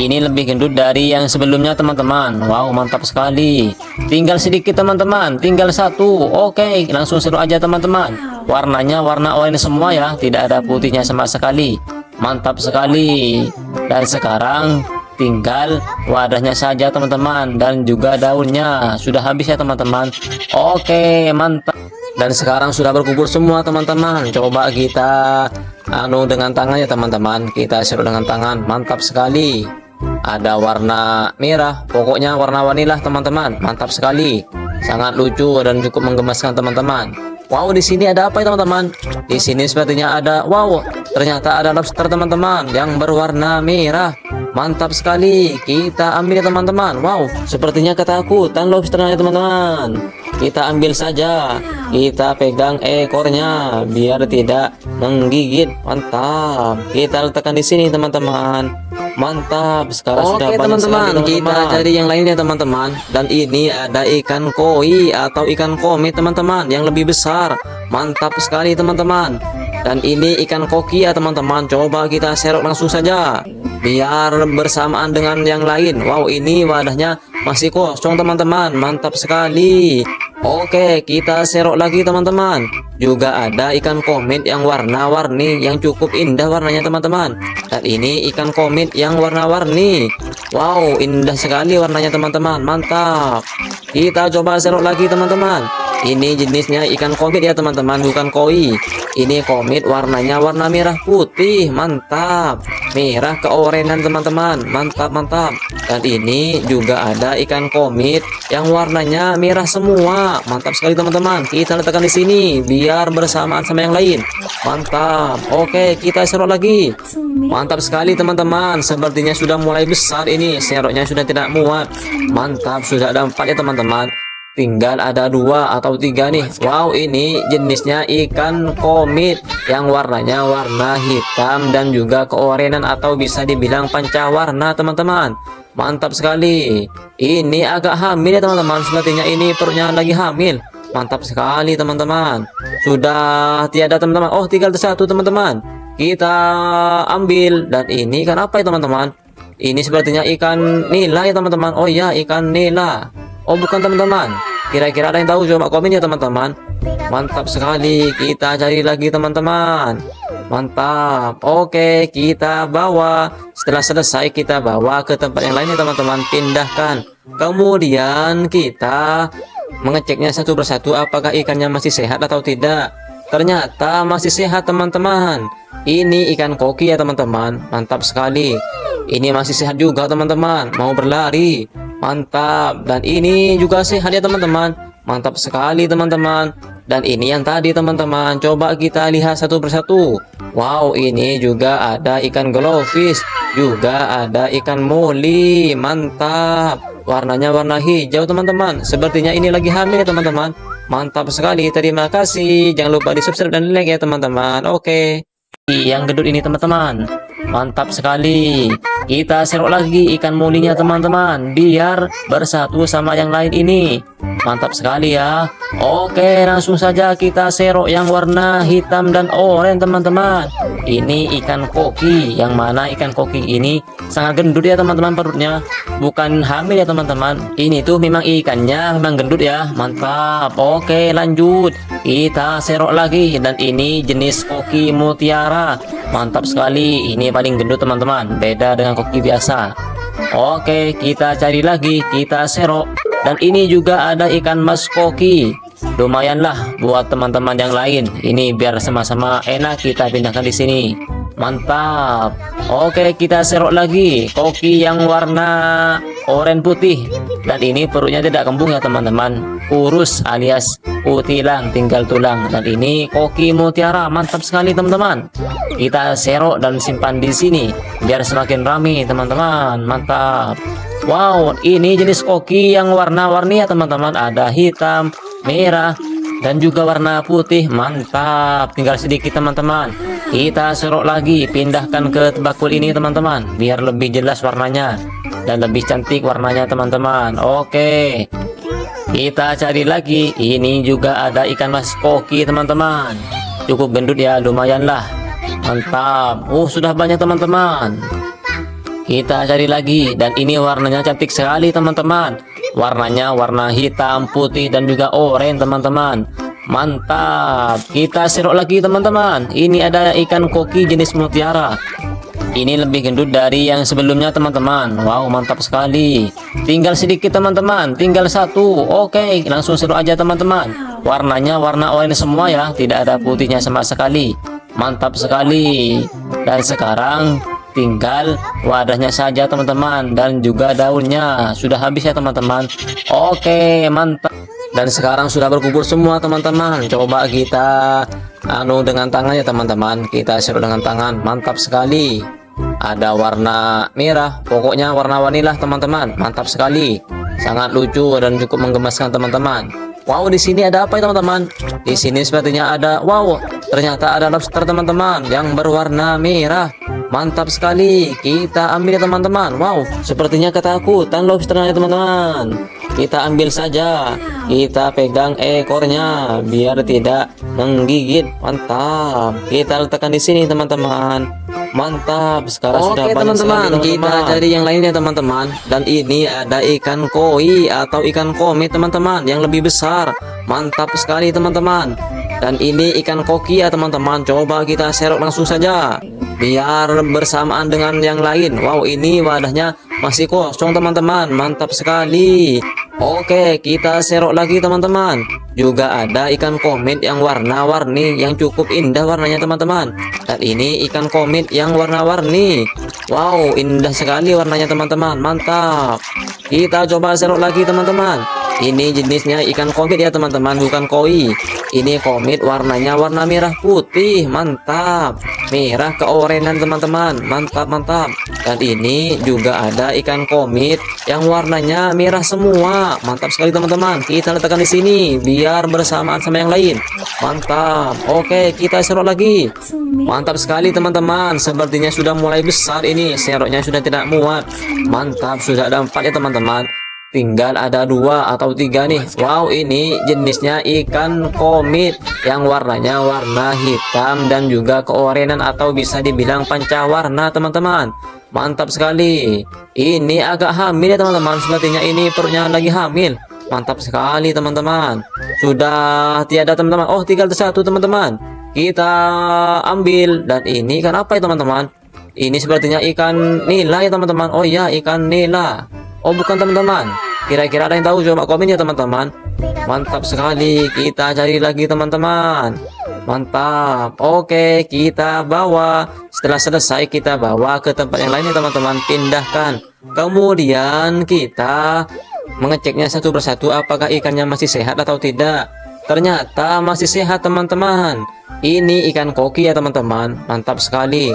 A: Ini lebih gendut dari yang sebelumnya teman-teman. Wow, mantap sekali. Tinggal sedikit teman-teman. Tinggal satu. Oke, langsung serok aja teman-teman. Warnanya warna oranye semua ya. Tidak ada putihnya sama sekali. Mantap sekali. Dan sekarang tinggal wadahnya saja teman-teman. Dan juga daunnya. Sudah habis ya teman-teman. Oke, mantap. Dan sekarang sudah berkumpul semua teman-teman. Coba kita dengan tangan ya teman-teman. Kita serok dengan tangan. Mantap sekali. Ada warna merah. Pokoknya warna-warni lah teman-teman. Mantap sekali. Sangat lucu dan cukup menggemaskan teman-teman. Wow, di sini ada apa ya teman-teman? Di sini sepertinya ada, wow, ternyata ada lobster teman-teman yang berwarna merah. Mantap sekali. Kita ambil ya teman-teman. Wow, sepertinya ketakutan lobsternya teman-teman. Kita ambil saja. Kita pegang ekornya biar tidak menggigit. Mantap. Kita letakkan di sini teman-teman. Mantap. Sekarang sudah banyak
B: teman-teman,
A: sekali,
B: kita
A: cari yang lainnya teman-teman. Dan ini ada ikan koi atau ikan komit teman-teman yang lebih besar. Mantap sekali teman-teman. Dan ini ikan koki ya teman-teman. Coba kita serok langsung saja biar bersamaan dengan yang lain. Wow, ini wadahnya masih kosong teman-teman. Mantap sekali. Oke, kita serok lagi teman-teman. Juga ada ikan komit yang warna-warni yang cukup indah warnanya teman-teman. Dan ini ikan komit yang warna-warni. Wow, indah sekali warnanya teman-teman. Mantap. Kita coba serok lagi teman-teman. Ini jenisnya ikan komit ya teman-teman, bukan koi. Ini komit warnanya warna merah putih. Mantap. Merah keorenan teman-teman. Mantap, mantap. Dan ini juga ada ikan komit yang warnanya merah semua. Mantap sekali teman-teman. Kita letakkan di sini biar bersamaan sama yang lain. Mantap. Oke, kita serok lagi. Mantap sekali teman-teman. Sepertinya sudah mulai besar ini. Seroknya sudah tidak muat. Mantap, sudah ada 4 ya teman-teman. Tinggal ada 2 atau 3 nih. Wow, ini jenisnya ikan komit yang warnanya warna hitam dan juga keorenan atau bisa dibilang pancawarna teman-teman. Mantap sekali. Ini agak hamil ya teman-teman. Sepertinya ini perutnya lagi hamil. Mantap sekali teman-teman. Sudah tiada teman-teman. Oh, tinggal satu teman-teman. Kita ambil. Dan ini ikan apa ya teman-teman? Ini sepertinya ikan nila ya teman-teman. Oh iya, ikan nila. Oh, bukan teman-teman. Kira-kira ada yang tahu? Coba komen ya teman-teman. Mantap sekali. Kita cari lagi teman-teman. Mantap. Oke, kita bawa. Setelah selesai kita bawa ke tempat yang lainnya teman-teman. Pindahkan. Kemudian kita mengeceknya satu persatu apakah ikannya masih sehat atau tidak. Ternyata masih sehat teman-teman. Ini ikan koki ya teman-teman. Mantap sekali. Ini masih sehat juga teman-teman. Mau berlari. Mantap. Dan ini juga sehat ya teman-teman. Mantap sekali teman-teman. Dan ini yang tadi teman-teman. Coba kita lihat satu persatu. Wow, ini juga ada ikan glowfish. Juga ada ikan moli. Mantap. Warnanya warna hijau teman-teman. Sepertinya ini lagi hamil ya teman-teman. Mantap sekali. Terima kasih. Jangan lupa di subscribe dan like ya teman-teman. Oke. Yang gendut ini teman-teman. Mantap sekali. Kita serok lagi ikan molinya teman-teman biar bersatu sama yang lain ini. Mantap sekali ya. Oke, langsung saja kita serok yang warna hitam dan oranye teman-teman. Ini ikan koki. Yang mana ikan koki ini sangat gendut ya teman-teman perutnya. Bukan hamil ya teman-teman. Ini tuh memang ikannya memang gendut ya. Mantap. Oke, lanjut. Kita serok lagi. Dan ini jenis koki mutiara. Mantap sekali. Ini paling gendut teman-teman. Beda dengan koki biasa. Oke, kita cari lagi. Kita serok. Dan ini juga ada ikan mas koki. Lumayanlah buat teman-teman yang lain. Ini biar sama-sama enak kita pindahkan di sini. Mantap. Oke, kita serok lagi koki yang warna oranye putih. Dan ini perutnya tidak kembung ya teman-teman. Kurus alias utilang, tinggal tulang. Dan ini koki mutiara. Mantap sekali teman-teman. Kita serok dan simpan di sini biar semakin ramai teman-teman. Mantap. Wow, ini jenis koki yang warna-warni ya teman-teman. Ada hitam, merah, dan juga warna putih. Mantap. Tinggal sedikit teman-teman. Kita serok lagi, pindahkan ke bakul ini teman-teman biar lebih jelas warnanya dan lebih cantik warnanya teman-teman. Oke, kita cari lagi. Ini juga ada ikan mas koki teman-teman. Cukup gendut ya, lumayan lah. Mantap. Sudah banyak teman-teman. Kita cari lagi. Dan ini warnanya cantik sekali teman-teman. Warnanya warna hitam, putih, dan juga oranye teman-teman. Mantap. Kita serok lagi teman-teman. Ini ada ikan koki jenis mutiara. Ini lebih gendut dari yang sebelumnya teman-teman. Wow, mantap sekali. Tinggal sedikit teman-teman. Tinggal satu. Oke, langsung serok aja teman-teman. Warnanya warna oranye semua ya. Tidak ada putihnya sama sekali. Mantap sekali. Dan sekarang tinggal wadahnya saja teman-teman. Dan juga daunnya. Sudah habis ya teman-teman. Oke, mantap. Dan sekarang sudah berkumpul semua teman-teman. Coba kita dengan tangannya teman-teman. Kita serut dengan tangan. Mantap sekali. Ada warna merah. Pokoknya warna-warni lah teman-teman. Mantap sekali. Sangat lucu dan cukup menggemaskan teman-teman. Wow, di sini ada apa ya teman-teman? Di sini sepertinya ada, wow, ternyata ada lobster teman-teman yang berwarna merah. Mantap sekali. Kita ambil ya teman-teman. Wow, sepertinya ketakutan lobsternya teman-teman. Kita ambil saja. Kita pegang ekornya biar tidak menggigit. Mantap. Kita letakkan di sini teman-teman. Mantap. Sekarang sudah banyak teman-teman. Kita cari yang lainnya teman-teman. Dan ini ada ikan koi atau ikan komit teman-teman yang lebih besar. Mantap sekali teman-teman. Dan ini ikan koki ya teman-teman. Coba kita serok langsung saja biar bersamaan dengan yang lain. Wow, ini wadahnya masih kosong teman-teman. Mantap sekali. Oke, kita serok lagi teman-teman. Juga ada ikan komit yang warna-warni yang cukup indah warnanya teman-teman. Dan ini ikan komit yang warna-warni. Wow, indah sekali warnanya teman-teman. Mantap. Kita coba serok lagi teman-teman. Ini jenisnya ikan komit ya teman-teman, bukan koi. Ini komit warnanya warna merah putih. Mantap. Merah keorenan teman-teman. Mantap, mantap. Dan ini juga ada ikan komit yang warnanya merah semua. Mantap sekali teman-teman. Kita letakkan di sini biar bersamaan sama yang lain. Mantap. Oke, kita serok lagi. Mantap sekali teman-teman. Sepertinya sudah mulai besar ini. Seroknya sudah tidak muat. Mantap, sudah ada 4 ya teman-teman. Tinggal ada 2 atau 3 nih. Wow, ini jenisnya ikan komit yang warnanya warna hitam dan juga keorenan atau bisa dibilang pancawarna teman-teman. Mantap sekali. Ini agak hamil ya teman-teman. Sepertinya ini perutnya lagi hamil. Mantap sekali teman-teman. Sudah tiada teman-teman. Oh, tinggal 1 teman-teman. Kita ambil. Dan ini ikan apa ya teman-teman? Ini sepertinya ikan nila ya teman-teman. Oh iya, ikan nila. Oh bukan teman-teman. Kira-kira ada yang tahu? Coba komen ya teman-teman. Mantap sekali. Kita cari lagi teman-teman. Mantap. Oke, kita bawa. Setelah selesai kita bawa ke tempat yang lainnya teman-teman. Pindahkan. Kemudian kita mengeceknya satu persatu apakah ikannya masih sehat atau tidak. Ternyata masih sehat teman-teman. Ini ikan koki ya teman-teman. Mantap sekali.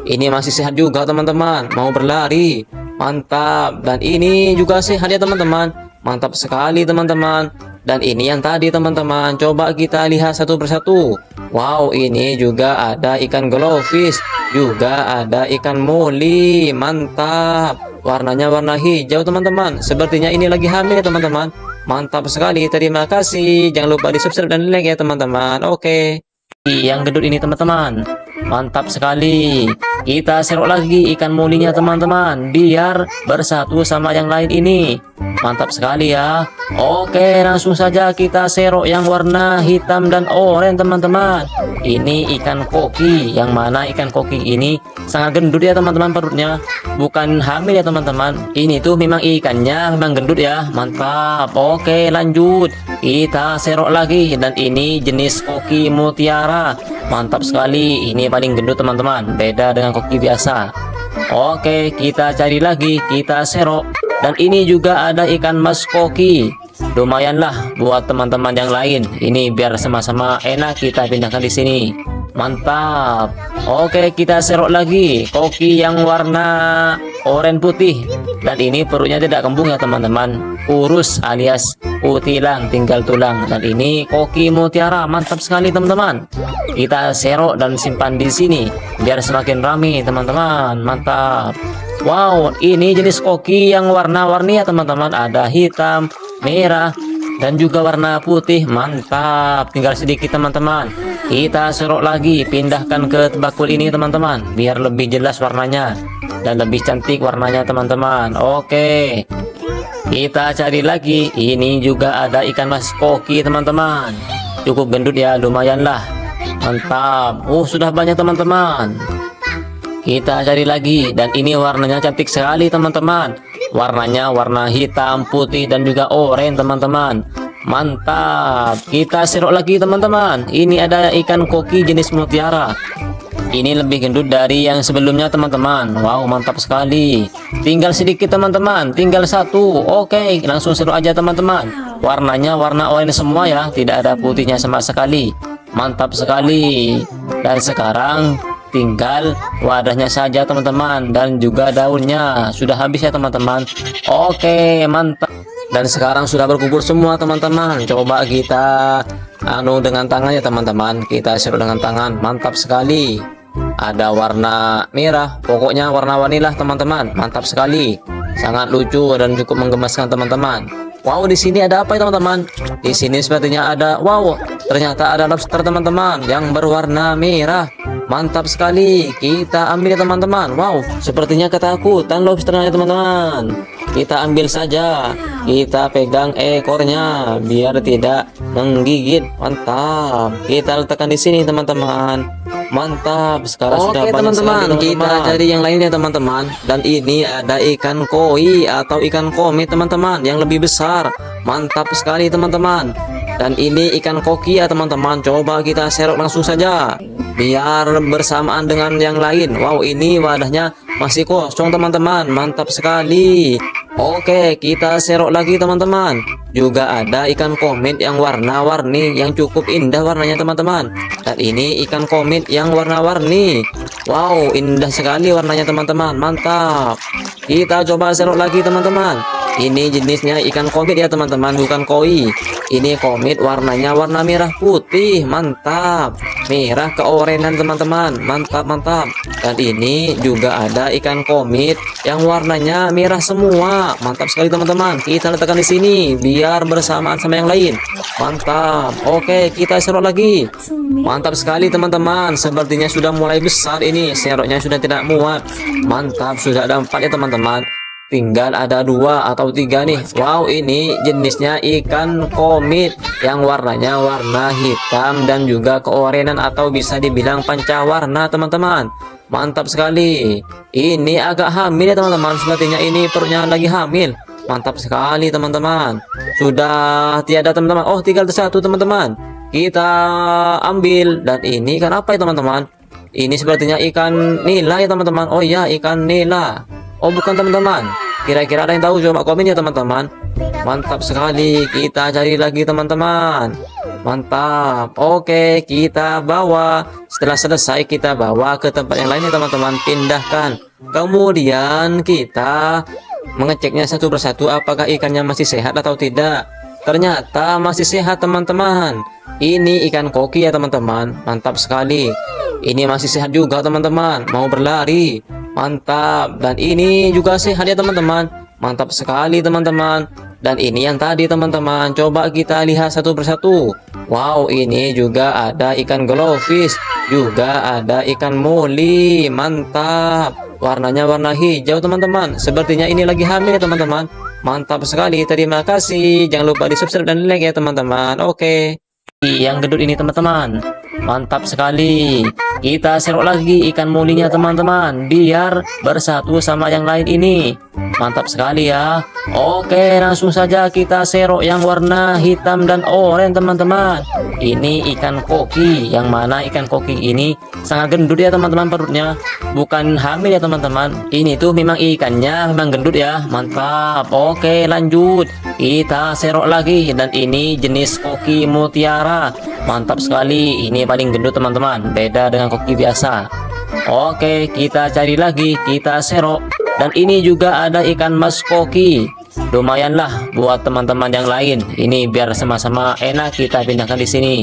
A: Ini masih sehat juga teman-teman. Mau berlari. Mantap. Dan ini juga sehat ya teman-teman. Mantap sekali teman-teman. Dan ini yang tadi teman-teman. Coba kita lihat satu persatu. Wow, ini juga ada ikan glowfish. Juga ada ikan moli. Mantap. Warnanya warna hijau teman-teman. Sepertinya ini lagi hamil ya teman-teman. Mantap sekali. Terima kasih. Jangan lupa di subscribe dan like ya teman-teman. Oke. Yang gendut ini teman-teman. Mantap sekali. Kita serok lagi ikan molinya teman-teman biar bersatu sama yang lain ini. Mantap sekali ya. Oke, langsung saja kita serok yang warna hitam dan oranye teman-teman. Ini ikan koki. Yang mana ikan koki ini sangat gendut ya teman-teman perutnya. Bukan hamil ya teman-teman. Ini tuh memang ikannya memang gendut ya. Mantap. Oke, lanjut. Kita serok lagi. Dan ini jenis koki mutiara. Mantap sekali. Ini paling gendut teman-teman. Beda dengan koki biasa. Oke, kita cari lagi. Kita serok. Dan ini juga ada ikan mas koki. Lumayanlah buat teman-teman yang lain. Ini biar sama-sama enak kita pindahkan di sini. Mantap. Oke, kita serok lagi koki yang warna oranye putih. Dan ini perutnya tidak kembung ya teman-teman. Kurus alias utilang, tinggal tulang. Dan ini koki mutiara. Mantap sekali teman-teman. Kita serok dan simpan di sini biar semakin ramai teman-teman. Mantap. Wow, ini jenis koki yang warna-warni ya teman-teman. Ada hitam, merah, dan juga warna putih. Mantap. Tinggal sedikit teman-teman. Kita serok lagi. Pindahkan ke bakul ini teman-teman biar lebih jelas warnanya dan lebih cantik warnanya teman-teman. Oke, kita cari lagi. Ini juga ada ikan mas koki teman-teman. Cukup gendut ya, lumayan lah. Mantap. Sudah banyak teman-teman. Kita cari lagi. Dan ini warnanya cantik sekali teman-teman. Warnanya warna hitam, putih, dan juga oranye teman-teman. Mantap. Kita serok lagi teman-teman. Ini ada ikan koki jenis mutiara. Ini lebih gendut dari yang sebelumnya teman-teman. Wow, mantap sekali. Tinggal sedikit teman-teman. Tinggal 1. Oke, langsung serok aja teman-teman. warnanya warna oranye semua ya, tidak ada putihnya sama sekali. Mantap sekali. Dan sekarang tinggal wadahnya saja teman-teman, dan juga daunnya sudah habis ya teman-teman. Oke, mantap. Dan sekarang sudah berkumpul semua teman-teman. Coba kita dengan tangan ya teman-teman, kita serut dengan tangan. Mantap sekali. Ada warna merah, pokoknya warna-warni lah teman-teman. Mantap sekali, sangat lucu dan cukup menggemaskan teman-teman. Wow, di sini ada apa ya teman-teman? Di sini sepertinya ada, wow, ternyata ada lobster teman-teman yang berwarna merah. Mantap sekali, kita ambil ya teman-teman. Wow, sepertinya ketakutan lobsternya teman-teman. Kita ambil saja, kita pegang ekornya biar tidak menggigit. Mantap, kita letakkan di sini teman-teman. Mantap, sekarang sudah banyak teman-teman. Kita cari yang lainnya teman-teman. Dan ini ada ikan koi atau ikan komet teman-teman yang lebih besar. Mantap sekali teman-teman. Dan ini ikan koki ya teman-teman. Coba kita serok langsung saja biar bersamaan dengan yang lain. Wow, ini wadahnya masih kosong teman-teman. Mantap sekali. Oke, kita serok lagi teman-teman. Juga ada ikan komet yang warna-warni yang cukup indah warnanya teman-teman. Dan ini ikan komet yang warna-warni. Wow, indah sekali warnanya teman-teman. Mantap. Kita coba serok lagi teman-teman. Ini jenisnya ikan komet ya teman-teman, bukan koi. Ini komet warnanya warna merah putih. Mantap, merah keorenan teman-teman. Mantap, mantap. Dan ini juga ada ikan komet yang warnanya merah semua. Mantap sekali teman-teman. Kita letakkan di sini biar bersamaan sama yang lain. Mantap. Oke, kita serok lagi. Mantap sekali teman-teman. Sepertinya sudah mulai besar ini. Seroknya sudah tidak muat. Mantap, sudah ada 4 ya teman-teman. Tinggal ada 2 atau 3 nih. Wow, ini jenisnya ikan komet yang warnanya warna hitam dan juga keorenan atau bisa dibilang pancawarna teman-teman. Mantap sekali. Ini agak hamil ya teman-teman. Sepertinya ini perutnya lagi hamil. Mantap sekali teman-teman. Sudah tiada teman-teman. Oh, tinggal satu teman-teman. Kita ambil. Dan ini ikan apa ya teman-teman? Ini sepertinya ikan nila ya teman-teman. Oh iya, ikan nila. Oh, bukan teman-teman. Kira-kira ada yang tahu? Coba komen ya teman-teman. Mantap sekali. Kita cari lagi teman-teman. Mantap. Oke, kita bawa. Setelah selesai kita bawa ke tempat yang lainnya teman-teman. Pindahkan. Kemudian kita mengeceknya satu persatu apakah ikannya masih sehat atau tidak. Ternyata masih sehat teman-teman. Ini ikan koki ya teman-teman. Mantap sekali. Ini masih sehat juga teman-teman. Mau berlari. Mantap. Dan ini juga sehat ya teman-teman. Mantap sekali teman-teman. Dan ini yang tadi teman-teman. Coba kita lihat satu persatu. Wow, ini juga ada ikan glowfish. Juga ada ikan moli. Mantap. Warnanya warna hijau teman-teman. Sepertinya ini lagi hamil ya teman-teman. Mantap sekali. Terima kasih. Jangan lupa di subscribe dan like ya teman-teman. Oke. Yang gendut ini teman-teman. Mantap sekali. Kita serok lagi ikan molinya teman-teman biar bersatu sama yang lain ini. Mantap sekali ya. Oke, langsung saja kita serok yang warna hitam dan oranye teman-teman. Ini ikan koki. Yang mana ikan koki ini sangat gendut ya teman-teman perutnya. Bukan hamil ya teman-teman. Ini tuh memang ikannya memang gendut ya. Mantap. Oke, lanjut. Kita serok lagi. Dan ini jenis koki mutiara. Mantap sekali. Ini paling gendut teman-teman. Beda dengan koki biasa. Oke, kita cari lagi. Kita serok. Dan ini juga ada ikan mas koki. Lumayanlah buat teman-teman yang lain. Ini biar sama-sama enak kita pindahkan di sini.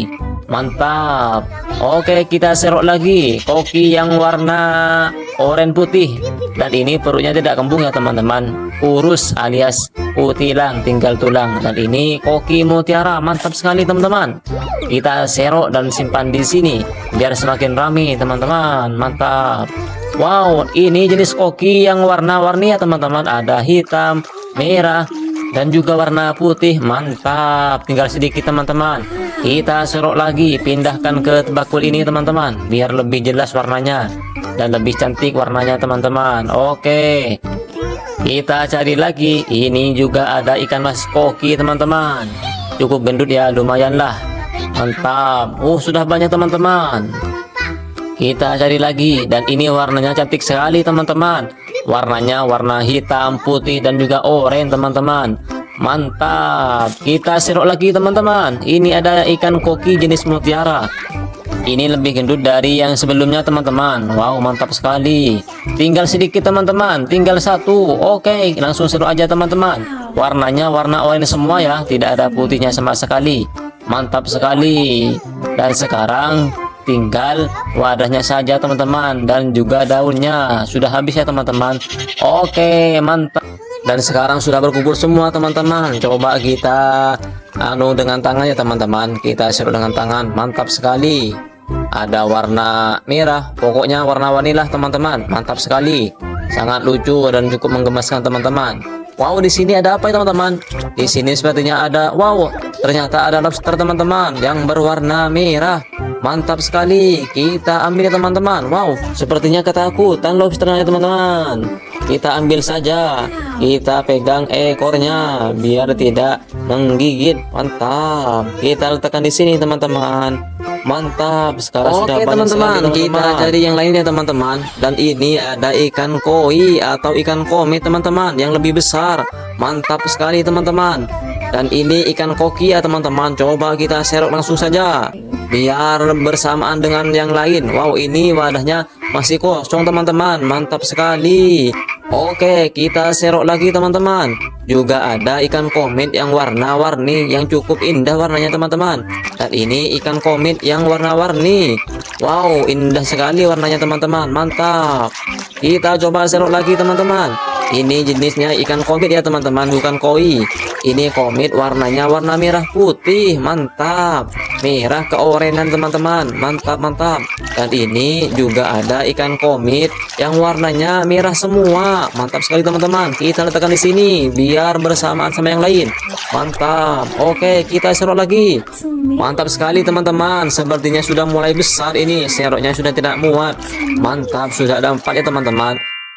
A: Mantap. Oke, kita serok lagi koki yang warna oranye putih. Dan ini perutnya tidak kembung ya teman-teman. Urus alias utilang, tinggal tulang. Dan ini koki mutiara. Mantap sekali teman-teman. Kita serok dan simpan di sini biar semakin ramai teman-teman. Mantap. Wow, ini jenis koki yang warna-warni ya teman-teman. Ada hitam, merah, dan juga warna putih. Mantap. Tinggal sedikit teman-teman. Kita serok lagi, pindahkan ke bakul ini teman-teman biar lebih jelas warnanya dan lebih cantik warnanya teman-teman. Oke, kita cari lagi. Ini juga ada ikan mas koki teman-teman. Cukup gendut ya, lumayan lah. Mantap. Sudah banyak teman-teman. Kita cari lagi. Dan ini warnanya cantik sekali teman-teman. Warnanya warna hitam, putih, dan juga oranye teman-teman. Mantap. Kita serok lagi teman-teman. Ini ada ikan koki jenis mutiara. Ini lebih gendut dari yang sebelumnya teman-teman. Wow, mantap sekali. Tinggal sedikit teman-teman, tinggal satu. Oke, langsung serok aja teman-teman. Warnanya warna oranye semua ya, tidak ada putihnya sama sekali. Mantap sekali. Dan sekarang tinggal wadahnya saja teman-teman, dan juga daunnya sudah habis ya teman-teman. Oke, mantap. Dan sekarang sudah berkumpul semua teman-teman. Coba kita dengan tangan ya teman-teman. Kita serok dengan tangan. Mantap sekali. Ada warna merah, pokoknya warna-warni lah teman-teman. Mantap sekali. Sangat lucu dan cukup menggemaskan teman-teman. Wow, di sini ada apa ya teman-teman? Di sini sepertinya ada, wow, ternyata ada lobster teman-teman yang berwarna merah. Mantap sekali. Kita ambil ya teman-teman. Wow, sepertinya ketakutan lobsternya teman-teman. Kita ambil saja. Kita pegang ekornya biar tidak menggigit. Mantap. Kita letakkan di sini teman-teman. Mantap. Sekarang sudah banyak teman-teman. Kita cari yang lainnya teman-teman. Dan ini ada ikan koi atau ikan komet teman-teman yang lebih besar. Mantap sekali teman-teman. Dan ini ikan koki ya teman-teman. Coba kita serok langsung saja biar bersamaan dengan yang lain. Wow, ini wadahnya masih kosong teman-teman. Mantap sekali. Oke, kita serok lagi teman-teman. Juga ada ikan komet yang warna-warni yang cukup indah warnanya teman-teman. Dan ini ikan komet yang warna-warni. Wow, indah sekali warnanya teman-teman. Mantap. Kita coba serok lagi teman-teman. Ini jenisnya ikan komet ya teman-teman, bukan koi. Ini komet warnanya warna merah putih. Mantap. Merah keorenan teman-teman. Mantap, mantap. Dan ini juga ada ikan komet yang warnanya merah semua. Mantap sekali teman-teman. Kita letakkan di sini biar bersamaan sama yang lain. Mantap. Oke, kita serok lagi. Mantap sekali teman-teman. Sepertinya sudah mulai besar ini. Seroknya sudah tidak muat. Mantap, sudah ada 4 ya teman-teman.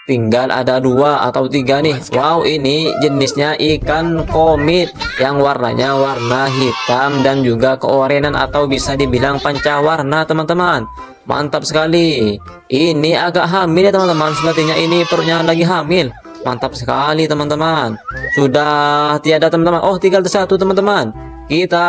A: Tinggal ada 2 atau 3 nih. Wow, ini jenisnya ikan komit yang warnanya warna hitam dan juga keorenan atau bisa dibilang pancawarna teman-teman. Mantap sekali. Ini agak hamil ya teman-teman. Sepertinya ini perutnya lagi hamil. Mantap sekali teman-teman. Sudah tiada teman-teman. Oh, tinggal satu teman-teman. Kita